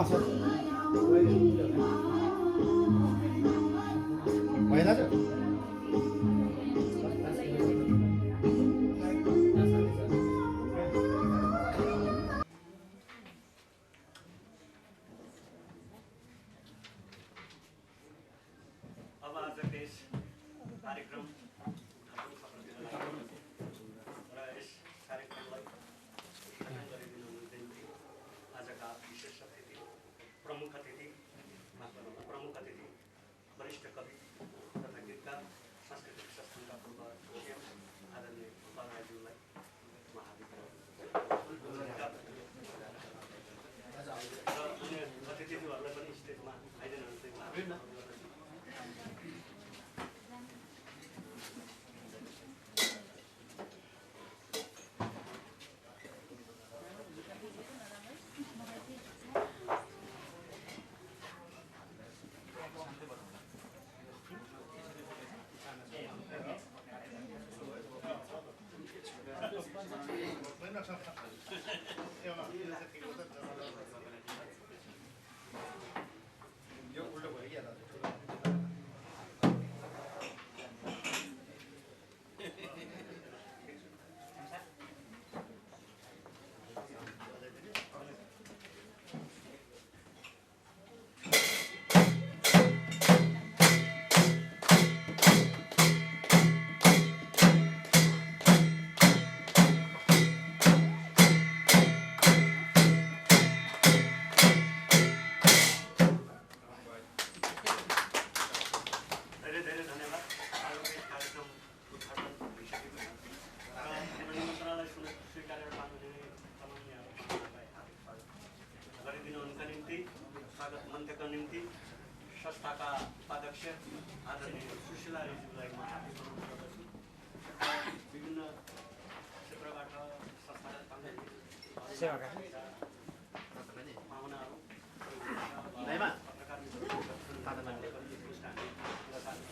अच्छा भइरहेछ अब आजको यस कार्यक्रम र यस कार्यक्रमलाई उद्घाटन गरिदिनु निम्ति आजका विशेष अतिथि प्रमुख अतिथि वरिष्ठ कवि तथा गीतकार सांस्कृतिक संस्थानका पूर्व अध्यक्ष आदरणीय गोपाल राईज्यूलाई म हार्दिक र अन्य अतिथिज्यूहरूलाई पनि स्टेजमा आइदिनु यो उल्टो भयो क्या स्वागत मन्त्रका निम्ति संस्थाका उपाध्यक्ष आदरणीय सुशीला रेज्यूलाई म हार्दिक अनुरोध गर्दछु। विभिन्न क्षेत्रबाट संस्थागत पाहुनाहरू पत्रकार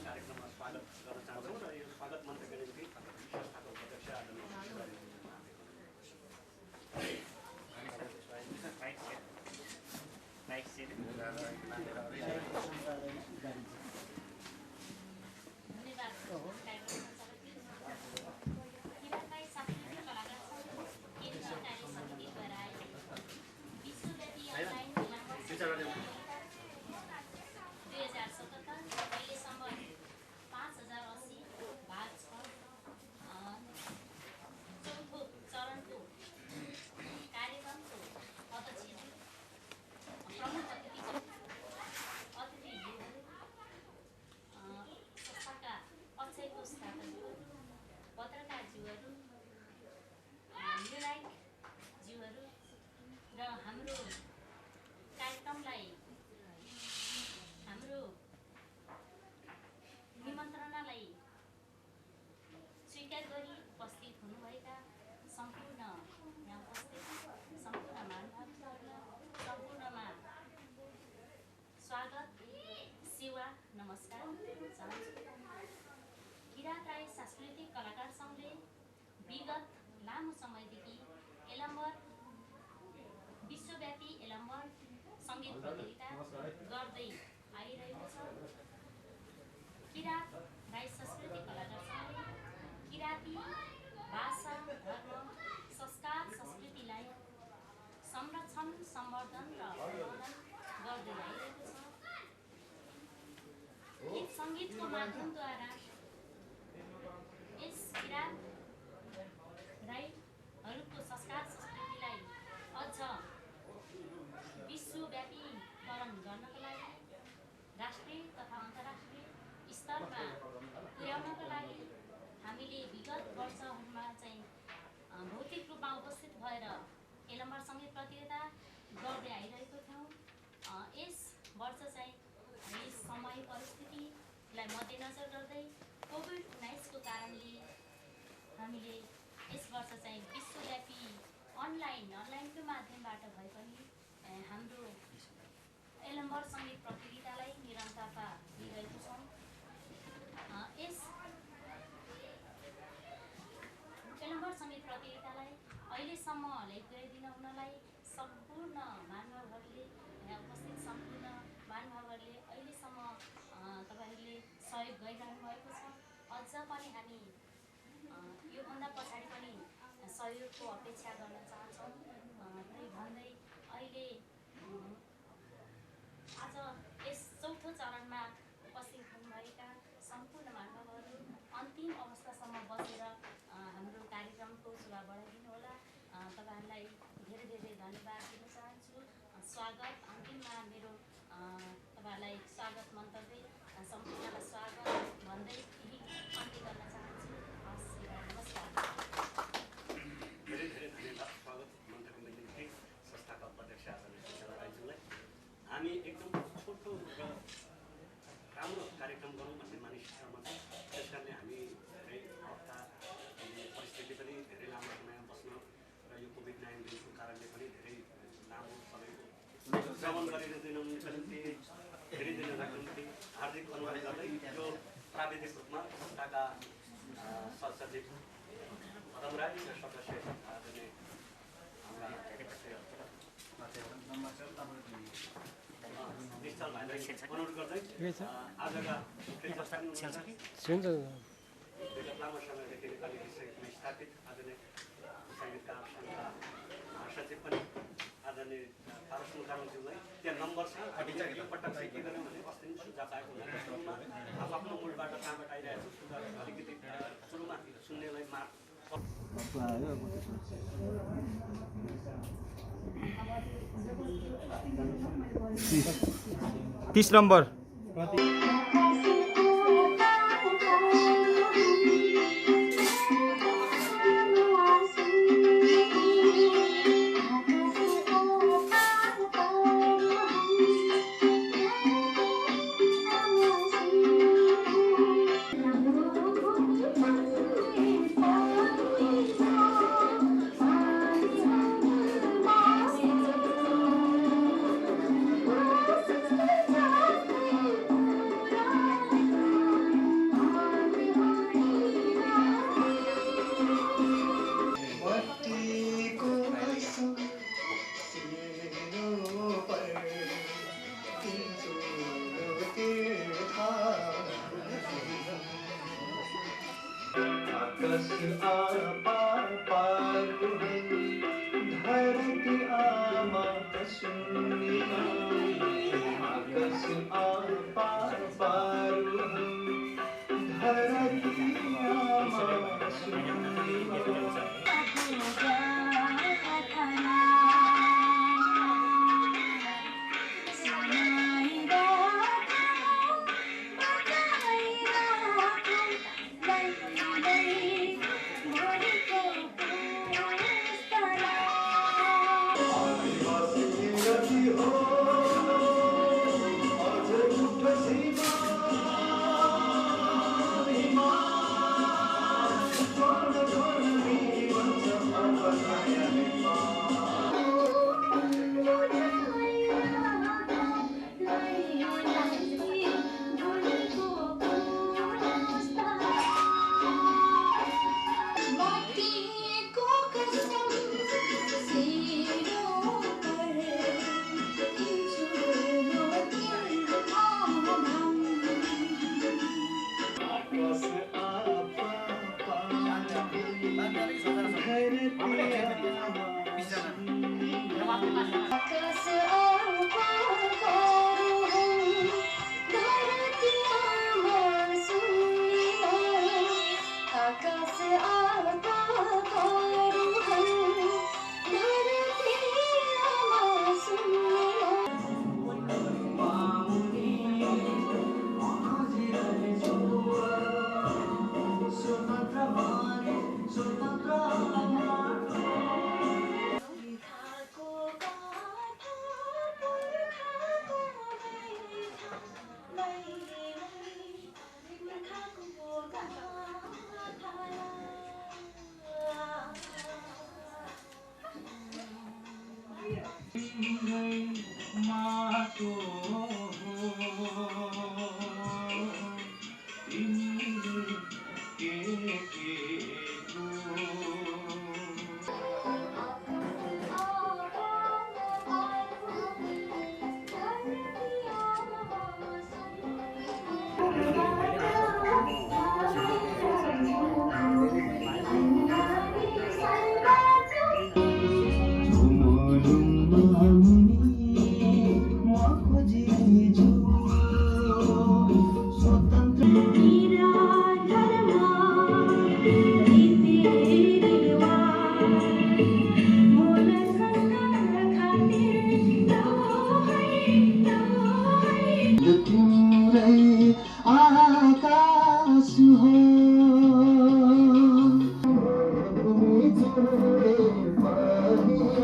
कार्यक्रममा स्वागत गर्न चाहन्छौँ र यो स्वागत मन्त्रका निम्ति संस्थाको उपाध्यक्ष आदरणीय सुशीला सांस्कृतिक कलाकार संघले विगत लामो समयदेखि एलम्बर विश्वव्यापी एलम्बर सङ्गीत प्रतियोगिता गर्दै आइरहेको छ। किरात राई संस्कृति कलाकार संघले किराती भाषा धर्म संस्कार संस्कृतिलाई संरक्षण सम्वर्धन र अवमूल्यन गर्दै आइरहेको छ। गीत सङ्गीतको माध्यमद्वारा यस किरात राईहरूको संस्कार संस्कृतिलाई अझ विश्वव्यापीकरण गर्नको लागि राष्ट्रिय तथा अन्तर्राष्ट्रिय स्तरमा पुर्याउनको लागि हामीले विगत वर्षहरूमा चाहिँ भौतिक रूपमा उपस्थित भएर एलम्बर सङ्गीत प्रतियोगिता गर्दै आइरहेको थियौँ। यस वर्ष चाहिँ यस समय परिस्थितिलाई मध्यनजर गर्दै कोभिड-19 को कारणले हामीले यस वर्ष चाहिँ विश्वव्यापी अनलाइनको माध्यमबाट भए पनि हाम्रो एलम्बर सङ्गीत प्रतियोगितालाई निरन्तरता दिइरहेको छौँ। यस एलम्बर सङ्गीत प्रतियोगितालाई अहिलेसम्म ल्याइ पुर्याइदिन हुनलाई सम्पूर्ण मानवहरूले यहाँ सम्पूर्ण महानुभावहरूले अहिलेसम्म तपाईँहरूले सहयोग गरिरहनु भएको छ। अझ पनि हामी योभन्दा पछाडि पनि सहयोगको अपेक्षा गर्न चाहन्छौँ। त्यही भन्दै अहिले आज यस चौथो चरणमा उपस्थित हुनुभएका सम्पूर्ण महानुभावहरू अन्तिम अवस्थासम्म बसेर हाम्रो कार्यक्रमको शोभा बढाइदिनु होला। तपाईँहरूलाई धेरै धेरै धन्यवाद दिन चाहन्छु। स्वागत अन्तिममा मेरो तपाईँहरूलाई स्वागत मन्तव्य सम्पूर्णलाई स्वागत भन्दै केही अन्त्य गर्न चाहन्छु। हस्, नमस्कार। धेरै धेरै धन्यवाद स्वागत मन्तव्यको निम्ति संस्थाका अध्यक्ष आदरणीय राईज्यूलाई। हामी एकदम छोटो र राम्रो कार्यक्रम गरौँ भन्ने मानिसमा छ। त्यस कारणले हामी धेरै हप्ता परिस्थिति पनि धेरै लामो समयमा बस्न र यो कोभिड-19को कारणले पनि धेरै लामो समयको भ्रमण गरिदिनुको निम्ति धेरै दिनका निम्ति हार्दिक अनुरोध गर्दै यो प्राविधिक रूपमा संस्थाका सहसचिव पदम राई र सदस्य आदरणीय हाम्रा निश्चल भाइलाई अनुरोध गर्दै आजका विगत लामो समयदेखि नेपाली विषयमा स्थापित आदरणीय सङ्गीतकार सङ्घका महासचिव पनि आदरणीय पारस मुकामज्यूलाई त्यहाँ नम्बर छ। पटक चाहिँ के गर्यौँ भने अस्ति पनि सुझाव पाएको हुनाले आफ्नो मूलबाट कहाँबाट आइरहेको सुझाव अलिकति सुरुमा सुन्नेलाई मार्क 30 नंबर।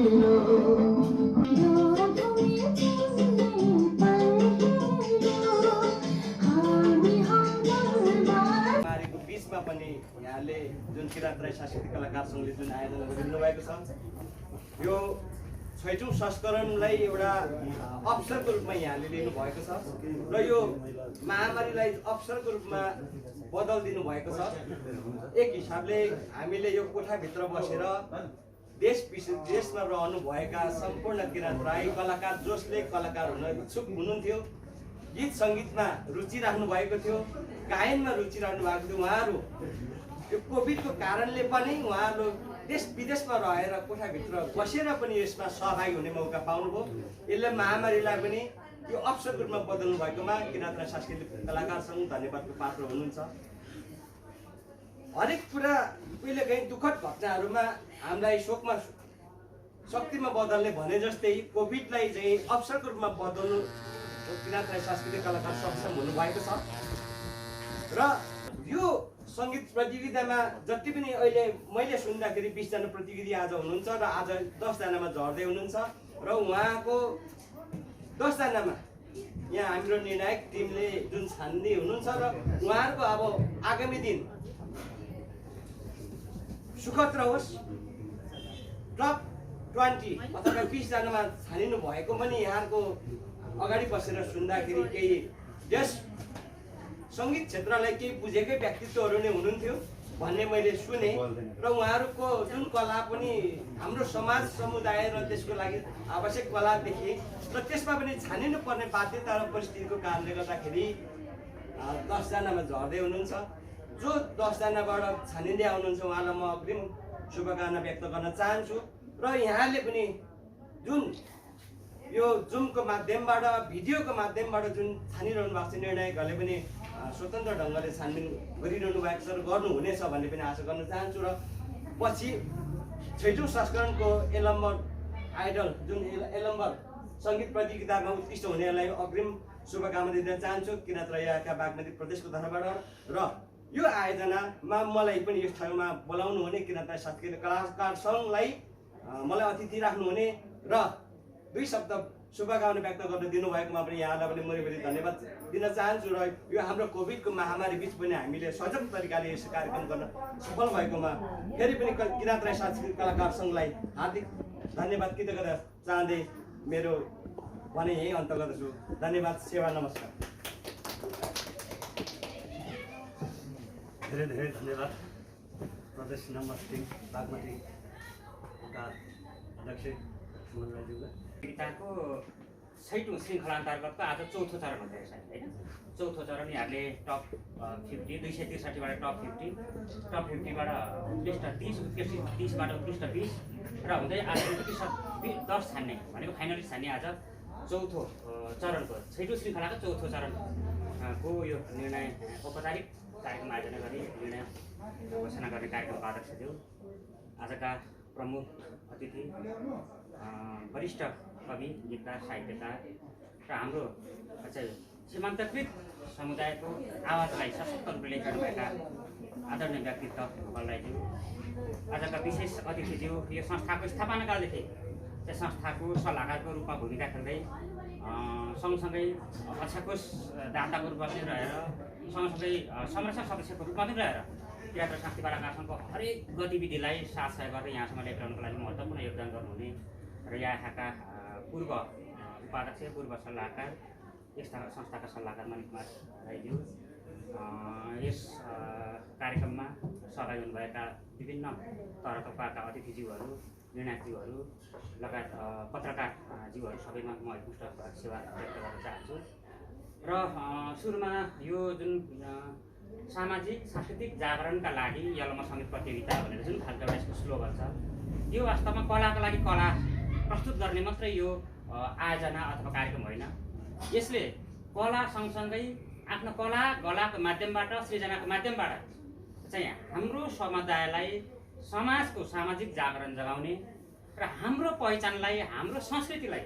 बिचमा पनि यहाँले जुन किराँत राई सांस्कृतिक कलाकार सङ्घले जुन आयोजना गरिदिनु भएको छ यो 6औं संस्करणलाई एउटा अवसरको रूपमा यहाँले लिनुभएको छ र यो महामारीलाई अवसरको रूपमा बदलिदिनु भएको छ। एक हिसाबले हामीले यो कोठाभित्र बसेर देश विदेशमा रहनुभएका सम्पूर्ण किराँत राई कलाकार जसले कलाकार हुन इच्छुक हुनुहुन्थ्यो, गीत सङ्गीतमा रुचि राख्नु भएको थियो, गायनमा रुचि राख्नु भएको थियो, उहाँहरू यो कोभिडको कारणले पनि उहाँहरू देश विदेशमा रहेर कोठाभित्र बसेर पनि यसमा सहभागी हुने मौका पाउनुभयो। यसले महामारीलाई पनि यो अवसरको रूपमा बदल्नु भएकोमा किराँत राई सांस्कृतिक कलाकार सङ्घ धन्यवादको पात्र हुनुहुन्छ। हरेक कुरा कहिलेकाहीँ दुःखद घटनाहरूमा हामीलाई शोकमा शक्तिमा बदल्ने भने जस्तै कोभिडलाई चाहिँ अवसरको रूपमा बदल्नु किराँत राई सांस्कृतिक कलाकार सक्षम हुनुभएको छ। र यो सङ्गीत प्रतियोगितामा जति पनि अहिले मैले सुन्दाखेरि 20 जना प्रतियोगी आज हुनुहुन्छ र आज 10 जनामा झर्दै हुनुहुन्छ र उहाँको 10 जनामा यहाँ हाम्रो निर्णायक टिमले जुन छान्ने हुनुहुन्छ र उहाँहरूको अब आगामी दिन सुखद रहोस्। टप 20 अथवा 20 जनामा छानिनु भएको पनि यहाँको अगाडि बसेर सुन्दाखेरि केही यस सङ्गीत क्षेत्रलाई केही बुझेकै व्यक्तित्वहरू नै हुनुहुन्थ्यो भन्ने मैले सुने र उहाँहरूको जुन कला पनि हाम्रो समाज समुदाय र त्यसको लागि आवश्यक कला देखे र त्यसमा पनि छानिनु पर्ने बाध्यता र परिस्थितिको कारणले गर्दाखेरि 10 जनामा झर्दै हुनुहुन्छ। जो 10 जनाबाट छानिँदै आउनुहुन्छ उहाँलाई म अग्रिम शुभकामना व्यक्त गर्न चाहन्छु र यहाँले पनि जुन यो जुमको माध्यमबाट भिडियोको माध्यमबाट जुन छानिरहनु भएको छ निर्णायकहरूले पनि स्वतन्त्र ढङ्गले छानबिन गरिरहनु भएको छ र गर्नुहुनेछ भन्ने पनि आशा गर्न चाहन्छु र पछि 6औं संस्करणको एलम्बर आइडल जुन एलम्बर सङ्गीत प्रतियोगितामा उत्कृष्ट हुनेहरूलाई अग्रिम शुभकामना दिन चाहन्छु किराँत राईका बागमती प्रदेशको तर्फबाट। र यो आयोजनामा मलाई पनि यस ठाउँमा बोलाउनु हुने किराँत राई सांस्कृतिक कलाकार सङ्घलाई मलाई अतिथि राख्नुहुने र 2 शब्द शुभकामना व्यक्त गर्न दिनुभएकोमा पनि यहाँलाई पनि मैले धन्यवाद दिन चाहन्छु र यो हाम्रो कोभिडको महामारी बिच पनि हामीले सजग तरिकाले यस कार्यक्रम गर्न सफल भएकोमा फेरि पनि किराँत राई सांस्कृतिक कलाकार सङ्घलाई हार्दिक धन्यवाद कृतज्ञता चाहँदै मेरो भनाइ यही अन्त गर्दछु। धन्यवाद। सेवा नमस्कार। धेरै धेरै धन्यवाद प्रदेश नम्बर 3 बागमतीका अध्यक्ष सुमन राईज्यूलाई। प्रतियोगिताको 6औं श्रृङ्खला अन्तर्गतको आज 4थो चरण हुँदैछ होइन। 4थो चरण यहाँले टप 50 263बाट टप 50, टप 50बाट उत्कृष्ट 30, उत्कृष्ट 30बाट उत्कृष्ट 20 र हुँदै आज उत्कृष्ट 10 छान्ने भनेको फाइनलिस्ट छान्ने आज 4थो चरणको 6औं श्रृङ्खलाको 4थो चरणको यो निर्णय औपचारिक कार्यक्रम आयोजना गरी निर्णय घोषणा गर्ने कार्यक्रमको अध्यक्षज्यू, आजका प्रमुख अतिथि, वरिष्ठ कवि, गीतकार, साहित्यकार र हाम्रो चाहिँ सीमान्तकृत समुदायको आवाजलाई सशक्त रूपले ल्याइरहनुभएका आदरणीय व्यक्तित्व बलराईज्यू, आजका विशेष अतिथिज्यू, यो संस्थाको स्थापनाकालदेखि चाहिँ संस्थाको सल्लाहकारको रूपमा भूमिका खेल्दै सँगसँगै अक्षकोष दाताको रूपमा पनि रहेर सँगसँगै संरक्षक सदस्यको रूपमा पनि रहेर किराँत राई सांस्कृतिक कलाकार सङ्घको हरेक गतिविधिलाई साथ सहयोग गर्दै यहाँसम्म ल्याइरहनुको लागि महत्त्वपूर्ण योगदान गर्नुहुने र यहाँका पूर्व उपाध्यक्ष, पूर्व सल्लाहकार, यस संस्थाका सल्लाहकार मणि कुमार राईज्यू, यस कार्यक्रममा सहभागी हुनुभएका विभिन्न तहका अतिथिज्यूहरू, निर्णायकज्यूहरू लगायत पत्रकारज्यूहरू सबैमा म उत्कृष्ट सेवा व्यक्त गर्न चाहन्छु। र सुरुमा यो जुन सामाजिक सांस्कृतिक जागरणका लागि यलम्बर सङ्गीत प्रतियोगिता भनेर जुन खालको एउटा यसको स्लोगन छ, यो वास्तवमा कलाको लागि कला प्रस्तुत गर्ने मात्रै यो आयोजना अथवा कार्यक्रम होइन। यसले कला सँगसँगै आफ्नो कला गलाको माध्यमबाट, सृजनाको माध्यमबाट चाहिँ हाम्रो समुदायलाई समाजको सामाजिक जागरण जगाउने र हाम्रो पहिचानलाई, हाम्रो संस्कृतिलाई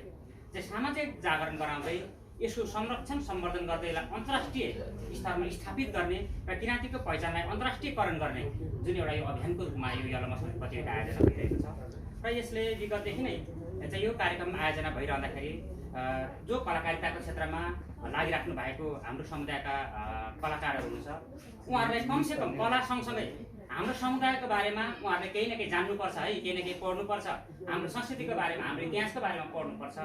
चाहिँ सामाजिक जागरण गराउँदै यसको संरक्षण सम्वर्धन गर्दै यसलाई अन्तर्राष्ट्रिय स्तरमा स्थापित गर्ने र किराँतीको पहिचानलाई अन्तर्राष्ट्रियकरण गर्ने जुन एउटा यो अभियानको रूपमा यो यलम्बर सङ्गीत प्रतियोगिता आयोजना भइरहेको छ। र यसले विगतदेखि नै चाहिँ यो कार्यक्रम आयोजना भइरहँदाखेरि जो कलाकारिताको क्षेत्रमा लागिराख्नु भएको हाम्रो समुदायका कलाकारहरू हुनुहुन्छ उहाँहरूलाई कमसेकम कला सँगसँगै हाम्रो समुदायको बारेमा उहाँहरूले केही न केही जान्नुपर्छ है, केही न केही पढ्नुपर्छ, हाम्रो संस्कृतिको बारेमा, हाम्रो इतिहासको बारेमा पढ्नुपर्छ,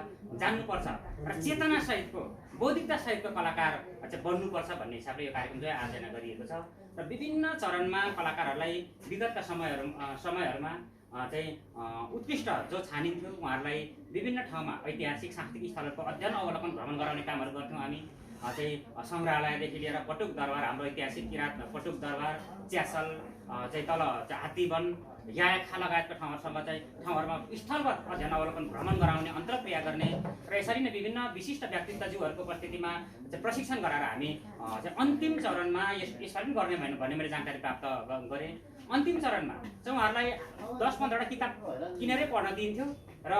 जान्नुपर्छ र चेतनासहितको बौद्धिकतासहितको कलाकार चाहिँ बन्नुपर्छ भन्ने हिसाबले यो कार्यक्रम चाहिँ आयोजना गरिएको छ र विभिन्न चरणमा कलाकारहरूलाई विगतका समयहरूमा चाहिँ उत्कृष्ट जो छानिन्थ्यो उहाँहरूलाई विभिन्न ठाउँमा ऐतिहासिक सांस्कृतिक स्थलहरूको अध्ययन अवलोकन भ्रमण गराउने कामहरू गर्थ्यौँ हामी। चाहिँ सङ्ग्रहालयदेखि लिएर पटुक दरबार, हाम्रो ऐतिहासिक किराँत पटुक दरबार, च्यासल चाहिँ तल हात्तीवन, याखा लगायतका ठाउँहरूसम्म चाहिँ ठाउँहरूमा स्थलगत अध्ययन अवलोकन भ्रमण गराउने, अन्तरक्रिया गर्ने र यसरी नै विभिन्न विशिष्ट व्यक्तित्वज्यूहरूको उपस्थितिमा चाहिँ प्रशिक्षण गराएर हामी चाहिँ अन्तिम चरणमा यसरी पनि गर्ने भन्ने मैले जानकारी प्राप्त गरेँ। अन्तिम चरणमा चाहिँ उहाँहरूलाई 10-15वटा किताब किनेरै पढ्न दिइन्थ्यो र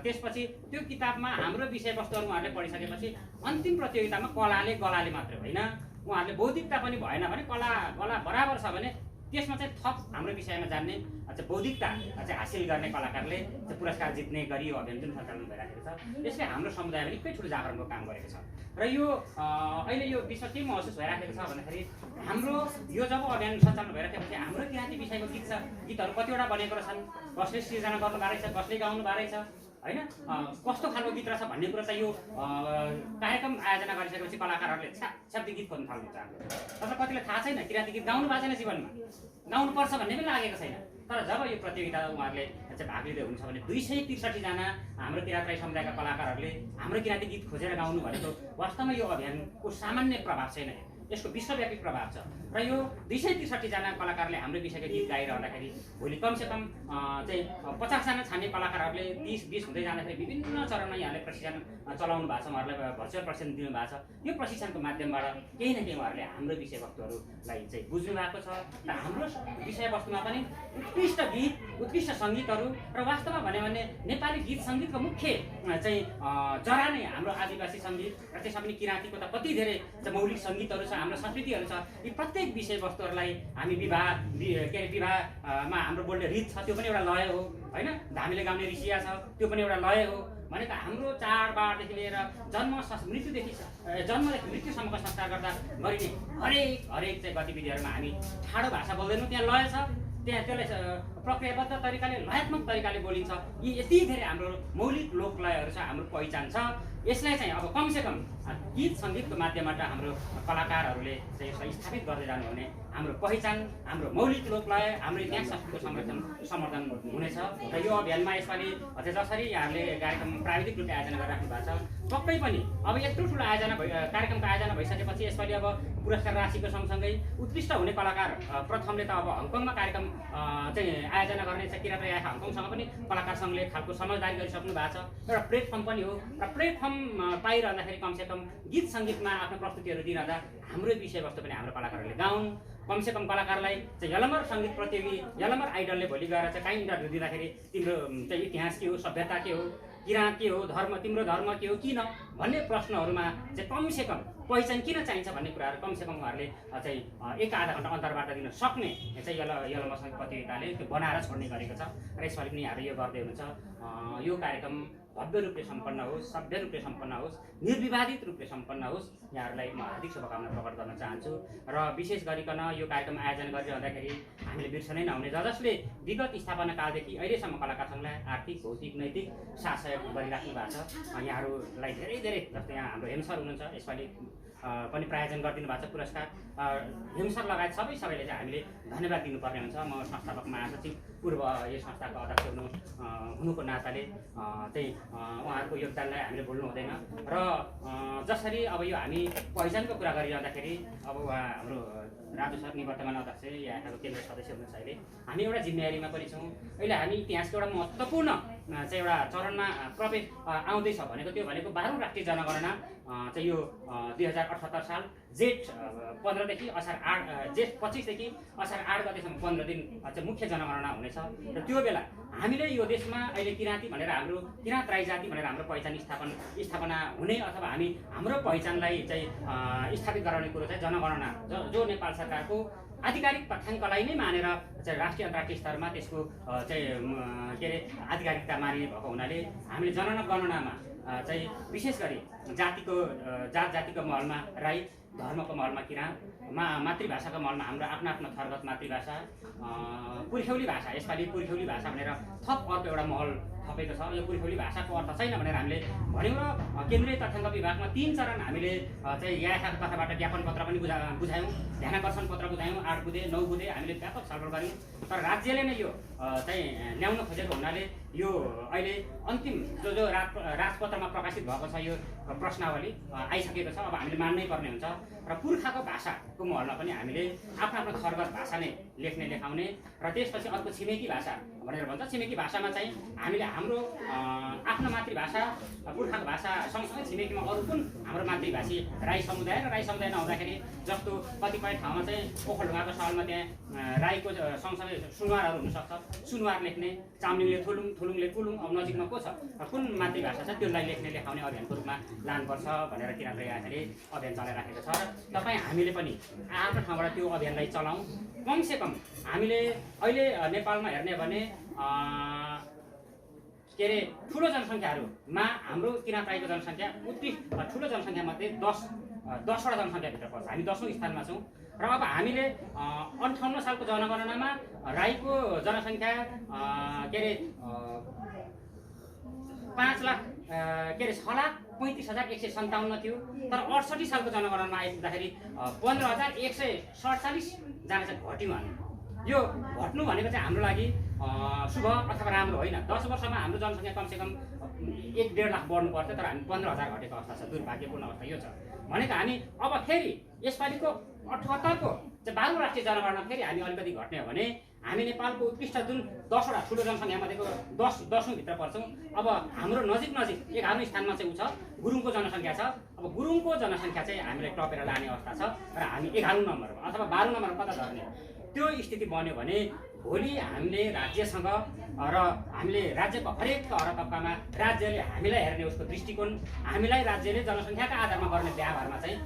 त्यसपछि त्यो किताबमा हाम्रो विषयवस्तुहरू उहाँहरूले पढिसकेपछि अन्तिम प्रतियोगितामा कलाले गलाले मात्र होइन, उहाँहरूले बौद्धिकता पनि भएन भने कला बराबर छ भने त्यसमा चाहिँ थप हाम्रो विषयमा जान्ने चाहिँ बौद्धिकता चाहिँ हासिल गर्ने कलाकारले चाहिँ पुरस्कार जित्ने गरी यो अभियान जुन सञ्चालन भइरहेको छ यसले हाम्रो समुदायमा निकै ठुलो जागरणको काम गरेको छ। र यो अहिले यो विषय के महसुस भइराखेको छ भन्दाखेरि हाम्रो यो जब अभियान सञ्चालन भइराखेपछि हाम्रो किराँती विषयको गीतहरू कतिवटा बनेको रहेछन्, कसले सृजना गर्नु भएको रहेछ, कसले गाउनु भएको रहेछ होइन, कस्तो खालको गीत रहेछ भन्ने कुरा चाहिँ यो कार्यक्रम आयोजना गरिसकेपछि कलाकारहरूले छ्याप्ती गीत खोज्न थाल्नु चाहन्छ। तर कतिलाई थाहा छैन किराँती गीत गाउनु भएको छैन, जीवनमा गाउनुपर्छ भन्ने पनि लागेको छैन। तर जब यो प्रतियोगिता उहाँहरूले चाहिँ भाग लिँदै हुनुहुन्छ भने 263 जना हाम्रो किराँत राई समुदायका कलाकारहरूले हाम्रो किराँती गीत खोजेर गाउनु भनेको वास्तवमा यो अभियानको सामान्य प्रभाव छैन, यसको विश्वव्यापी प्रभाव छ। र यो 263 जना कलाकारले हाम्रो विषयको गीत गाइरहँदाखेरि भोलि कमसेकम चाहिँ 50 जना छान्ने कलाकारहरूले 30-20 हुँदै जाँदाखेरि विभिन्न चरणमा यहाँले प्रशिक्षण चलाउनु भएको छ, उहाँहरूलाई भर्चुअल प्रशिक्षण दिनु भएको छ। यो प्रशिक्षणको माध्यमबाट केही न केही उहाँहरूले हाम्रो विषयवस्तुहरूलाई चाहिँ बुझ्नु भएको छ र हाम्रो विषयवस्तुमा पनि उत्कृष्ट गीत, उत्कृष्ट सङ्गीतहरू र वास्तवमा भन्यो भने नेपाली गीत सङ्गीतको मुख्य चाहिँ जरा नै हाम्रो आदिवासी सङ्गीत र त्यसमा पनि किराँतीको त कति धेरै मौलिक सङ्गीतहरू छ, हाम्रो संस्कृतिहरू छ। यी प्रत्येक विषयवस्तुहरूलाई हामी विवाहमा हाम्रो बोल्ने रीत छ, त्यो पनि एउटा लय हो होइन, धामीले गाउने ऋषिया छ त्यो पनि एउटा लय हो भनेको हाम्रो चाडबाडदेखि लिएर मृत्युदेखि मृत्युसम्मको संस्कार गर्दा गरिने हरेक चाहिँ गतिविधिहरूमा हामी ठाडो भाषा बोल्दैनौँ, त्यहाँ लय छ, त्यहाँ त्यसलाई प्रक्रियाबद्ध तरिकाले लयात्मक तरिकाले बोलिन्छ। यी यति धेरै हाम्रो मौलिक लोकलयहरू छ, हाम्रो पहिचान छ। यसलाई चाहिँ अब कमसेकम गीत सङ्गीतको माध्यमबाट हाम्रो कलाकारहरूले चाहिँ यसलाई स्थापित गर्दै जानु भने हाम्रो पहिचान, हाम्रो मौलिक लोकलय, हाम्रो इतिहास संस्कृतिको समर्थन हुनेछ। र यो अभियानमा यसपालि जसरी यहाँहरूले कार्यक्रम प्राविधिक रूपले आयोजना गरिराख्नु भएको छ पक्कै पनि अब यत्रो ठुलो कार्यक्रमको आयोजना भइसकेपछि यसपालि अब पुरस्कार राशिको सँगसँगै उत्कृष्ट हुने कलाकार प्रथमले त अब हङकङमा कार्यक्रम चाहिँ आयोजना गर्ने छ। किराँत राई हङकङसँग पनि कलाकार सङ्घले खालको समझदारी गरिसक्नु भएको छ, एउटा प्लेटफर्म पनि हो र प्लेटफर्म पाइरहँदाखेरि कमसेकम गीत सङ्गीतमा आफ्नो प्रस्तुतिहरू दिइरहँदा हाम्रो विषयवस्तु पनि हाम्रो कलाकारहरूले गाउन्। कमसेकम कलाकारलाई चाहिँ यलमर सङ्गीत प्रतियोगी, यलमर आइडलले भोलि गएर चाहिँ काहीँ इन्टरभ्यू दिँदाखेरि तिम्रो चाहिँ इतिहास के हो, सभ्यता के हो, किराँत के हो, तिम्रो धर्म के हो, किन भन्ने प्रश्नहरूमा चाहिँ कमसेकम पहिचान किन चाहिन्छ भन्ने कुराहरू कमसेकम उहाँहरूले चाहिँ 1-आधा घन्टा अन्तरबाट दिन सक्ने चाहिँ यलमर सङ्गीत प्रतियोगिताले त्यो बनाएर छोड्ने गरेको छ। र यसपालि पनि यहाँहरू यो गर्दै हुनुहुन्छ। यो कार्यक्रम भव्य रूपले सम्पन्न होस्, सभ्य रूपले सम्पन्न होस्, निर्विवादित रूपले सम्पन्न होस्, यहाँहरूलाई म हार्दिक शुभकामना प्रकट गर्न चाहन्छु। र विशेष गरिकन यो कार्यक्रम आयोजना गरिरहँदाखेरि हामीले बिर्सनै नहुने जसले विगत स्थापना कालदेखि अहिलेसम्म कलाकार सङ्घलाई आर्थिक, भौतिक, नैतिक साथ सहयोग गरिराख्नु भएको छ। यहाँहरूलाई धेरै जस्तै यहाँ हाम्रो हेम सर हुनुहुन्छ, यसपालि पनि प्रायोजन गरिदिनु भएको छ पुरस्कार। हेम सर लगायत सबैले चाहिँ हामीले धन्यवाद दिनुपर्ने हुन्छ। म संस्थापक महासचिव पूर्व यो संस्थाको अध्यक्ष हुनुको नाताले चाहिँ उहाँहरूको योगदानलाई हामीले भुल्नु हुँदैन। र जसरी अब यो हामी पहिचानको कुरा गरिरहँदाखेरि अब उहाँ हाम्रो राजु सर निवर्तमान अध्यक्ष यहाँको केन्द्र सदस्य हुनुहुन्छ। अहिले हामी एउटा जिम्मेवारीमा पनि छौँ। अहिले हामी इतिहासको एउटा महत्त्वपूर्ण चाहिँ एउटा चरणमा प्रवेश आउँदैछ भनेको त्यो भनेको 12औं राष्ट्रिय जनगणना चाहिँ यो 2078 साल जेठ 15 देखि असार 8 जेठ 25 देखि असार 8 गतेसम्म 15 दिन चाहिँ मुख्य जनगणना हुनेछ। र त्यो बेला हामीले यो देशमा अहिले किराँती भनेर हाम्रो किराँत राई जाति भनेर हाम्रो पहिचान स्थापना हुने अथवा हामी हाम्रो पहिचानलाई चाहिँ स्थापित गराउने कुरो चाहिँ जनगणना जो नेपाल सरकारको आधिकारिक तथ्याङ्कलाई नै मानेर चाहिँ राष्ट्रिय अन्तर्राष्ट्रिय स्तरमा त्यसको चाहिँ के अरे आधिकारिकता मानिने भएको हुनाले हामीले जनगणनामा चाहिँ विशेष गरी जात जातिको महलमा राई, धर्मको महलमा किराँत, मातृभाषाको महलमा हाम्रो आफ्नो आफ्नो थरगत मातृभाषा, पुर्ख्यौली भाषा, यसपालि पुर्ख्यौली भाषा भनेर थप अर्को एउटा महल थपेको छ। यो पुर्ख्यौली भाषाको अर्थ छैन भनेर हामीले भन्यौँ र केन्द्रीय तथ्याङ्क विभागमा 3 चरण हामीले चाहिँ याखाको तर्फबाट ज्ञापन पत्र पनि बुझायौँ, ध्यानाकर्षण पत्र बुझायौँ, 8 बुँदे 9 बुँदे हामीले व्यापक छलफल गऱ्यौँ। तर राज्यले नै यो चाहिँ ल्याउन खोजेको हुनाले यो अहिले अन्तिम जो राजपत्रमा प्रकाशित भएको छ यो प्रश्नावली आइसकेको छ। अब हामीले मान्नै पर्ने हुन्छ र पुर्खाको भाषाको महलमा पनि हामीले आफ्नो आफ्नो थरगत भाषा नै लेख्ने लेखाउने र त्यसपछि अर्को छिमेकी भाषा भनेर भन्छ। छिमेकी भाषामा चाहिँ हामीले हाम्रो आफ्नो मातृभाषा पुर्खाको भाषा सँगसँगै छिमेकीमा अरू कुन हाम्रो मातृभाषी राई समुदाय र राई समुदाय नहुँदाखेरि जस्तो कतिपय ठाउँमा चाहिँ ओखलढुङ्गाको सालमा त्यहाँ राईको सँगसँगै सुनवारहरू हुनसक्छ, सुनवार लेख्ने, चामलिङले थुलुङ, थुलुङले कुलुङ, अब नजिकमा को छ कुन मातृभाषा छ त्यसलाई लेख्ने लेखाउने अभियानको रूपमा लानुपर्छ भनेर किराँत याखाले अभियान चलाइराखेको छ। र तपाईँ हामीले पनि आफ्नो ठाउँबाट त्यो अभियानलाई चलाउँ। कमसेकम हामीले अहिले नेपालमा हेर्ने भने के अरे ठुलो जनसङ्ख्याहरूमा हाम्रो किराँत राईको जनसङ्ख्या ठुलो जनसङ्ख्यामध्ये 10वटा जनसङ्ख्याभित्र पर्छ। हामी 10औँ स्थानमा छौँ र अब हामीले 58 सालको जनगणनामा राईको जनसङ्ख्या के अरे 6,35,157 थियो। तर 68 सालको जनगणनामा आइपुग्दाखेरि 15,147 जना चाहिँ घट्यौँ हामी। यो घट्नु भनेको चाहिँ हाम्रो लागि शुभ अथवा राम्रो होइन। 10 वर्षमा हाम्रो जनसङ्ख्या कमसेकम 1-1.5 लाख बढ्नु पर्थ्यो, तर हामी 15,000 घटेको अवस्था छ। दुर्भाग्यपूर्ण अवस्था यो छ भनेको हामी अब फेरि यसपालिको 78को चाहिँ 12औं राष्ट्रिय जनगणना फेरि हामी अलिकति घट्ने हो भने हामी नेपालको उत्कृष्ट जुन 10वटा ठुलो जनसङ्ख्यामध्येको 10औं भित्र पर्छौँ। अब हाम्रो नजिक 11औं स्थानमा चाहिँ ऊ छ, गुरुङको जनसङ्ख्या छ। अब गुरुङको जनसङ्ख्या चाहिँ हामीलाई टपेर लाने अवस्था छ र हामी 11औं नम्बरमा अथवा 12औं नम्बरमा कता झर्ने त्यो स्थिति बन्यो भने भोलि हामीले राज्यसँग र हामीले राज्यको हरेक तह तब्कामा राज्यले हामीलाई हेर्ने उसको दृष्टिकोण, हामीलाई राज्यले जनसङ्ख्याका आधारमा गर्ने व्यवहारमा चाहिँ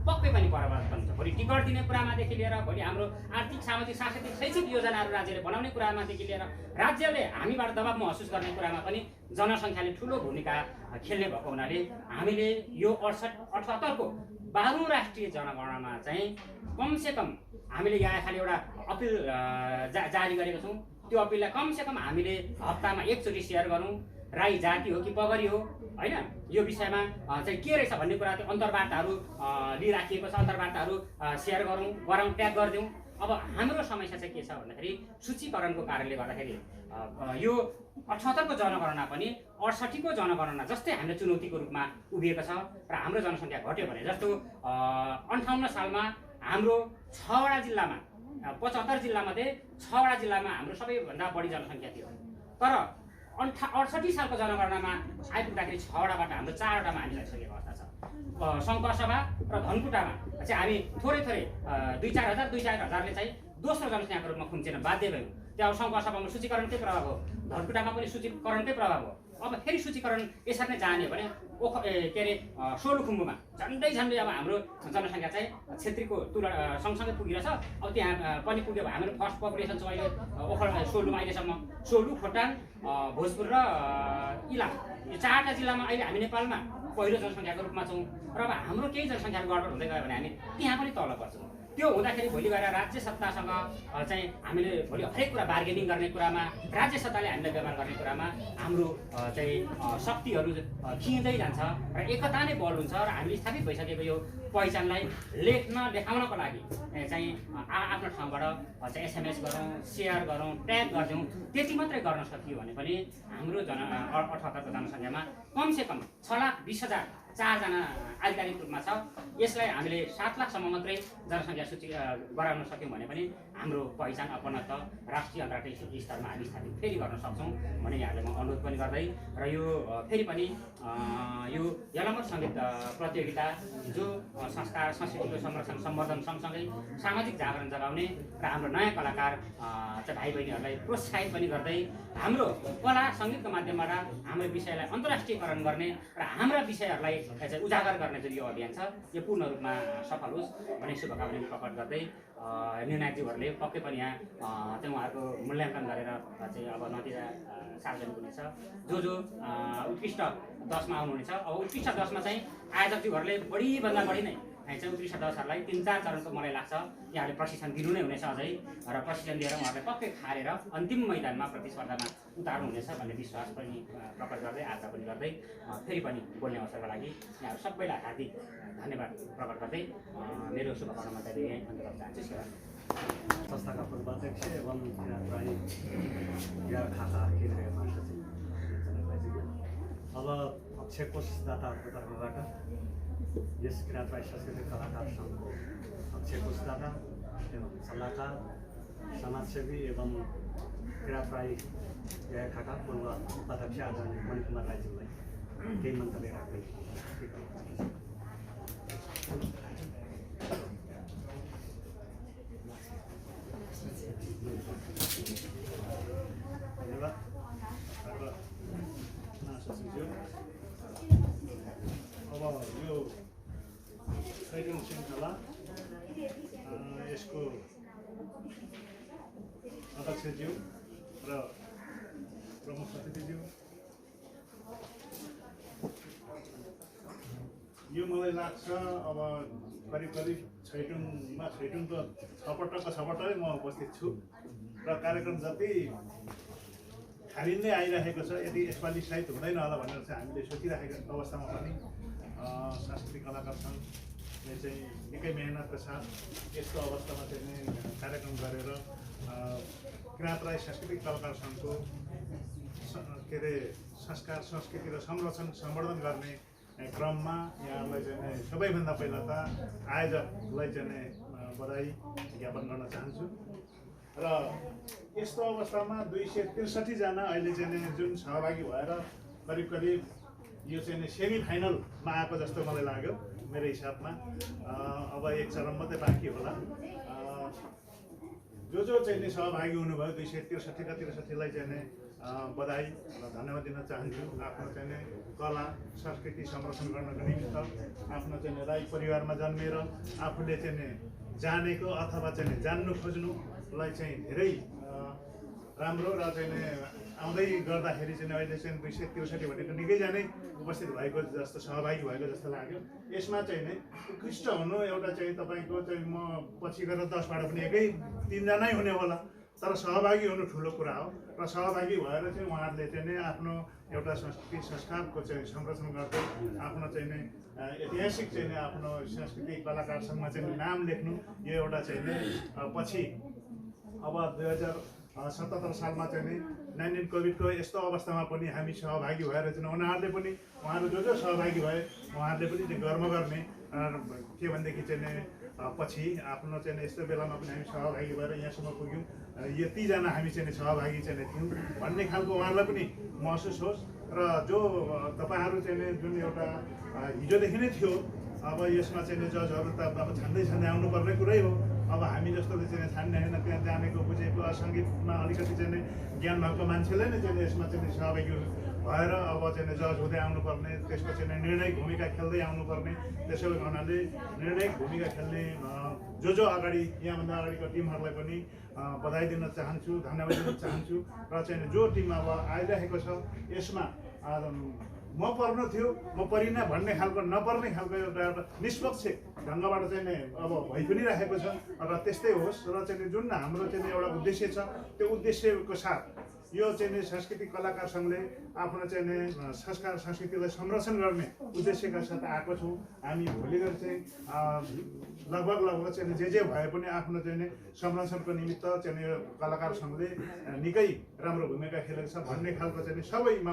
पक्कै पनि परिवर्तन छ। भोलि टिकट दिने कुरामादेखि लिएर भोलि हाम्रो आर्थिक सामाजिक सांस्कृतिक शैक्षिक योजनाहरू राज्यले बनाउने कुरामादेखि लिएर राज्यले हामीबाट दबाब महसुस गर्ने कुरामा पनि जनसङ्ख्याले ठुलो भूमिका खेल्ने भएको हुनाले हामीले यो 78को 12औं राष्ट्रिय जनगणनामा चाहिँ कमसेकम हामीले यहाँ खाली एउटा अपिल जारी गरेको छौँ। त्यो अपिललाई कमसेकम हामीले हप्तामा एकचोटि सेयर गरौँ। राई जाति हो कि पगरी हो होइन, यो विषयमा चाहिँ के रहेछ भन्ने कुरा त्यो अन्तर्वार्ताहरू लिइराखिएको छ। अन्तर्वार्ताहरू सेयर गरौँ, ट्याग गरिदिउँ। अब हाम्रो समस्या चाहिँ के छ भन्दाखेरि सूचीकरणको कारणले गर्दाखेरि यो 78को जनगणना पनि 68को जनगणना जस्तै हामीले चुनौतीको रूपमा उभिएको छ र हाम्रो जनसङ्ख्या घट्यो भने जस्तो 58 सालमा हाम्रो 6वटा जिल्लामा 75 जिल्लामध्ये 6वटा जिल्लामा हाम्रो सबैभन्दा बढी जनसङ्ख्या थियो। तर 68 सालको जनगणनामा आइपुग्दाखेरि 6वटाबाट हाम्रो 4वटामा हामी लागिसकेको अवस्था छ। सङ्खुवासभा र धनकुटामा चाहिँ हामी थोरै 2-4 हजारले चाहिँ दोस्रो जनसङ्ख्याको रूपमा खुम्चिन बाध्य भयौँ। त्यहाँ सङ्खुवासभामा सूचीकरणकै प्रभाव हो, धनकुटामा पनि सूचीकरणकै प्रभाव हो। अब फेरि सूचीकरण यसरी नै जाने भने के अरे सोलुखुम्बुमा झन्डै अब हाम्रो जनसङ्ख्या चाहिँ क्षेत्रीको तुलना सँगसँगै पुगिरहेछ। अब त्यहाँ पनि पुग्यो भने हाम्रो फर्स्ट पपुलेसन चाहिँ अहिले सोलुमा अहिलेसम्म सोलु, खोटाङ, भोजपुर र इलाम यो 4वटा जिल्लामा अहिले हामी नेपालमा पहिलो जनसङ्ख्याको रूपमा छौँ। र अब हाम्रो केही जनसङ्ख्याको गडबड हुँदै गयो भने हामी त्यहाँ पनि तल पर्छौँ। त्यो हुँदाखेरि भोलि गएर राज्य सत्तासँग चाहिँ हामीले भोलि हरेक कुरा बार्गेनिङ गर्ने कुरामा, राज्य सत्ताले हामीलाई व्यवहार गर्ने कुरामा हाम्रो चाहिँ शक्तिहरू खिँदै जान्छ र एकता नै बल हुन्छ। र हामीले स्थापित भइसकेको यो पहिचानलाई लेखाउनको लागि चाहिँ आफ्नो ठाउँबाट चाहिँ SMS गरौँ, सेयर गरौँ, ट्याग गरिदिउँ। त्यति मात्रै गर्न सकियो भने पनि हाम्रो 78को जनसङ्ख्यामा कमसेकम 6,20,000 4जना आधिकारिक रूपमा छ। यसलाई हामीले 7 लाखसम्म मात्रै जनसङ्ख्या सूची गराउन सक्यौँ भने पनि हाम्रो पहिचान अपनत्व राष्ट्रिय अन्तर्राष्ट्रिय स्तरमा हामी स्थापित फेरि गर्न सक्छौँ भने यहाँलाई म अनुरोध पनि गर्दै र यो फेरि पनि यो यलम्बर सङ्गीत प्रतियोगिता जो संस्कार संस्कृतिको संरक्षण सम्वर्धन सँगसँगै सामाजिक जागरण जगाउने र हाम्रो नयाँ कलाकार चाहिँ भाइ बहिनीहरूलाई प्रोत्साहित पनि गर्दै हाम्रो कला सङ्गीतको माध्यमबाट हाम्रो विषयलाई अन्तर्राष्ट्रियकरण गर्ने र हाम्रा विषयहरूलाई चाहिँ उजागर गर्ने जुन यो अभियान छ यो पूर्ण रूपमा सफल होस् भन्ने शुभकामना प्रकट गर्दै निर्णायकज्यूहरूले पक्कै पनि यहाँ चाहिँ उहाँहरूको मूल्याङ्कन गरेर चाहिँ अब नतिजा सार्वजनिक हुनेछ। जो उत्कृष्ट 10मा आउनुहुनेछ, अब उत्कृष्ट 10मा चाहिँ आयोजकज्यूहरूले बढीभन्दा बढी नै चाहिँ उत्कृष्ट 10हरूलाई 3-4 चरणको मलाई लाग्छ यहाँले प्रशिक्षण दिनु नै हुनेछ अझै, र प्रशिक्षण दिएर उहाँहरूलाई पक्कै खारेर अन्तिम मैदानमा प्रतिस्पर्धामा उतार्नु हुनेछ भन्ने विश्वास पनि प्रकट गर्दै आशा पनि गर्दै फेरि पनि बोल्ने अवसरको लागि यहाँहरू सबैलाई हार्दिक धन्यवाद प्रकट गर्दै मेरो शुभकामना मात्रै यहीँ अन्त गर्न चाहन्छु। सेवा संस्थाका पूर्व अध्यक्ष एवं किराँतबारी या खाता केन्द्रीय महासचिव अब अक्षय कोषदाताहरूको तर्फबाट यस किराँतबारी सांस्कृतिक कलाकार सङ्घको अक्षय कोषदाता एवं सल्लाहकार समाजसेवी एवं किराँतबारी खाका पूर्व उपाध्यक्ष आदरणीय मणिकुमार राईज्यूलाई केही मन्तव्य राख्दै धन्यवाद। अब यो छैटौँ श्रृङ्खला यसको अध्यक्षज्यू र प्रमुख अतिथिज्यू, यो मलाई लाग्छ अब करिब छैटौँको छपटकै म उपस्थित छु र कार्यक्रम जति खाली नै आइरहेको छ, यदि यसपालि सायद हुँदैन होला भनेर चाहिँ हामीले सोचिराखेको अवस्थामा पनि सांस्कृतिक कलाकार सङ्घले चाहिँ निकै मेहनतका साथ यस्तो अवस्थामा चाहिँ कार्यक्रम गरेर किराँतबारी सांस्कृतिक कलाकार सङ्घको के अरे संस्कार संस्कृति र संवर्धन गर्ने क्रममा यहाँलाई चाहिँ सबैभन्दा पहिला त आयोजकलाई चाहिँ बधाई ज्ञापन गर्न चाहन्छु। र यस्तो अवस्थामा 263 जना अहिले चाहिँ जुन सहभागी भएर करिब यो चाहिँ सेमी फाइनलमा आएको जस्तो मलाई लाग्यो मेरो हिसाबमा। अब एक चरण मात्रै बाँकी होला। जो चाहिँ सहभागी हुनुभयो 263लाई चाहिँ बधाई र धन्यवाद दिन चाहन्छु। आफ्नो चाहिँ कला संस्कृति संरक्षण गर्नको निमित्त आफ्नो चाहिँ राई परिवारमा जन्मेर आफूले चाहिँ जानेको अथवा चाहिँ जान्नु खोज्नुलाई चाहिँ धेरै राम्रो र चाहिँ आउँदै गर्दाखेरि चाहिँ अहिले चाहिँ 263 भनेको निकैजनै उपस्थित भएको जस्तो सहभागी भएको जस्तो लाग्यो। यसमा चाहिँ नै उत्कृष्ट हुनु एउटा चाहिँ तपाईँको चाहिँ म पछि गएर 10बाट पनि एकै 3 जनै हुने होला, तर सहभागी हुनु ठुलो कुरा हो र सहभागी भएर चाहिँ उहाँहरूले चाहिँ नै आफ्नो एउटा संस्कृति संस्कारको चाहिँ संरक्षण गर्दै आफ्नो चाहिँ नै ऐतिहासिक चाहिँ नै आफ्नो सांस्कृतिक कलाकार सङ्घमा चाहिँ नाम लेख्नु यो एउटा चाहिँ नै पछि अब 2077 सालमा चाहिँ नि 19 कोभिडको यस्तो अवस्थामा पनि हामी सहभागी भएर चाहिँ उहाँहरू जो सहभागी भए उहाँहरूले पनि चाहिँ गर्व गर्ने के भनेदेखि चाहिँ पछि आफ्नो चाहिँ यस्तो बेलामा पनि हामी सहभागी भएर यहाँसम्म पुग्यौँ, यतिजना हामी चाहिँ सहभागी चाहिँ थियौँ भन्ने खालको उहाँहरूलाई पनि महसुस होस्। र जो तपाईँहरू चाहिँ जुन एउटा हिजोदेखि नै थियो, अब यसमा चाहिँ जजहरू त अब छान्दै आउनुपर्ने कुरै हो। अब हामी जस्तोले चाहिँ छान्ने होइन, त्यहाँ जानेको बुझेको सङ्गीतमा अलिकति चाहिँ ज्ञान भएको मान्छेले नै चाहिँ यसमा चाहिँ सहभागी भएर अब चाहिँ जज हुँदै आउनुपर्ने, त्यसको चाहिँ निर्णायक भूमिका खेल्दै आउनुपर्ने। त्यसो हुनाले निर्णायक भूमिका खेल्ने जो अगाडि यहाँभन्दा अगाडिको टिमहरूलाई पनि बधाई दिन चाहन्छु, धन्यवाद दिन चाहन्छु। र चाहिँ जो टिम अब आइरहेको छ यसमा म पर्नु थियो म परिनँ भन्ने खालको नपर्ने खालको एउटा निष्पक्ष ढङ्गबाट चाहिँ नै अब भइ पनि राखेको छ। र त्यस्तै होस् र चाहिँ जुन हाम्रो चाहिँ एउटा उद्देश्य छ त्यो उद्देश्यको साथ यो चाहिँ सांस्कृतिक कलाकार सङ्घले आफ्नो चाहिँ संस्कार संस्कृतिलाई संरक्षण गर्ने उद्देश्यका साथ आएको छौँ। हामी भोलिको चाहिँ लगभग चाहिँ जे भए पनि आफ्नो चाहिँ संरक्षणको निमित्त चाहिँ कलाकार सङ्घले निकै राम्रो भूमिका खेलेको छ भन्ने खालको चाहिँ सबैमा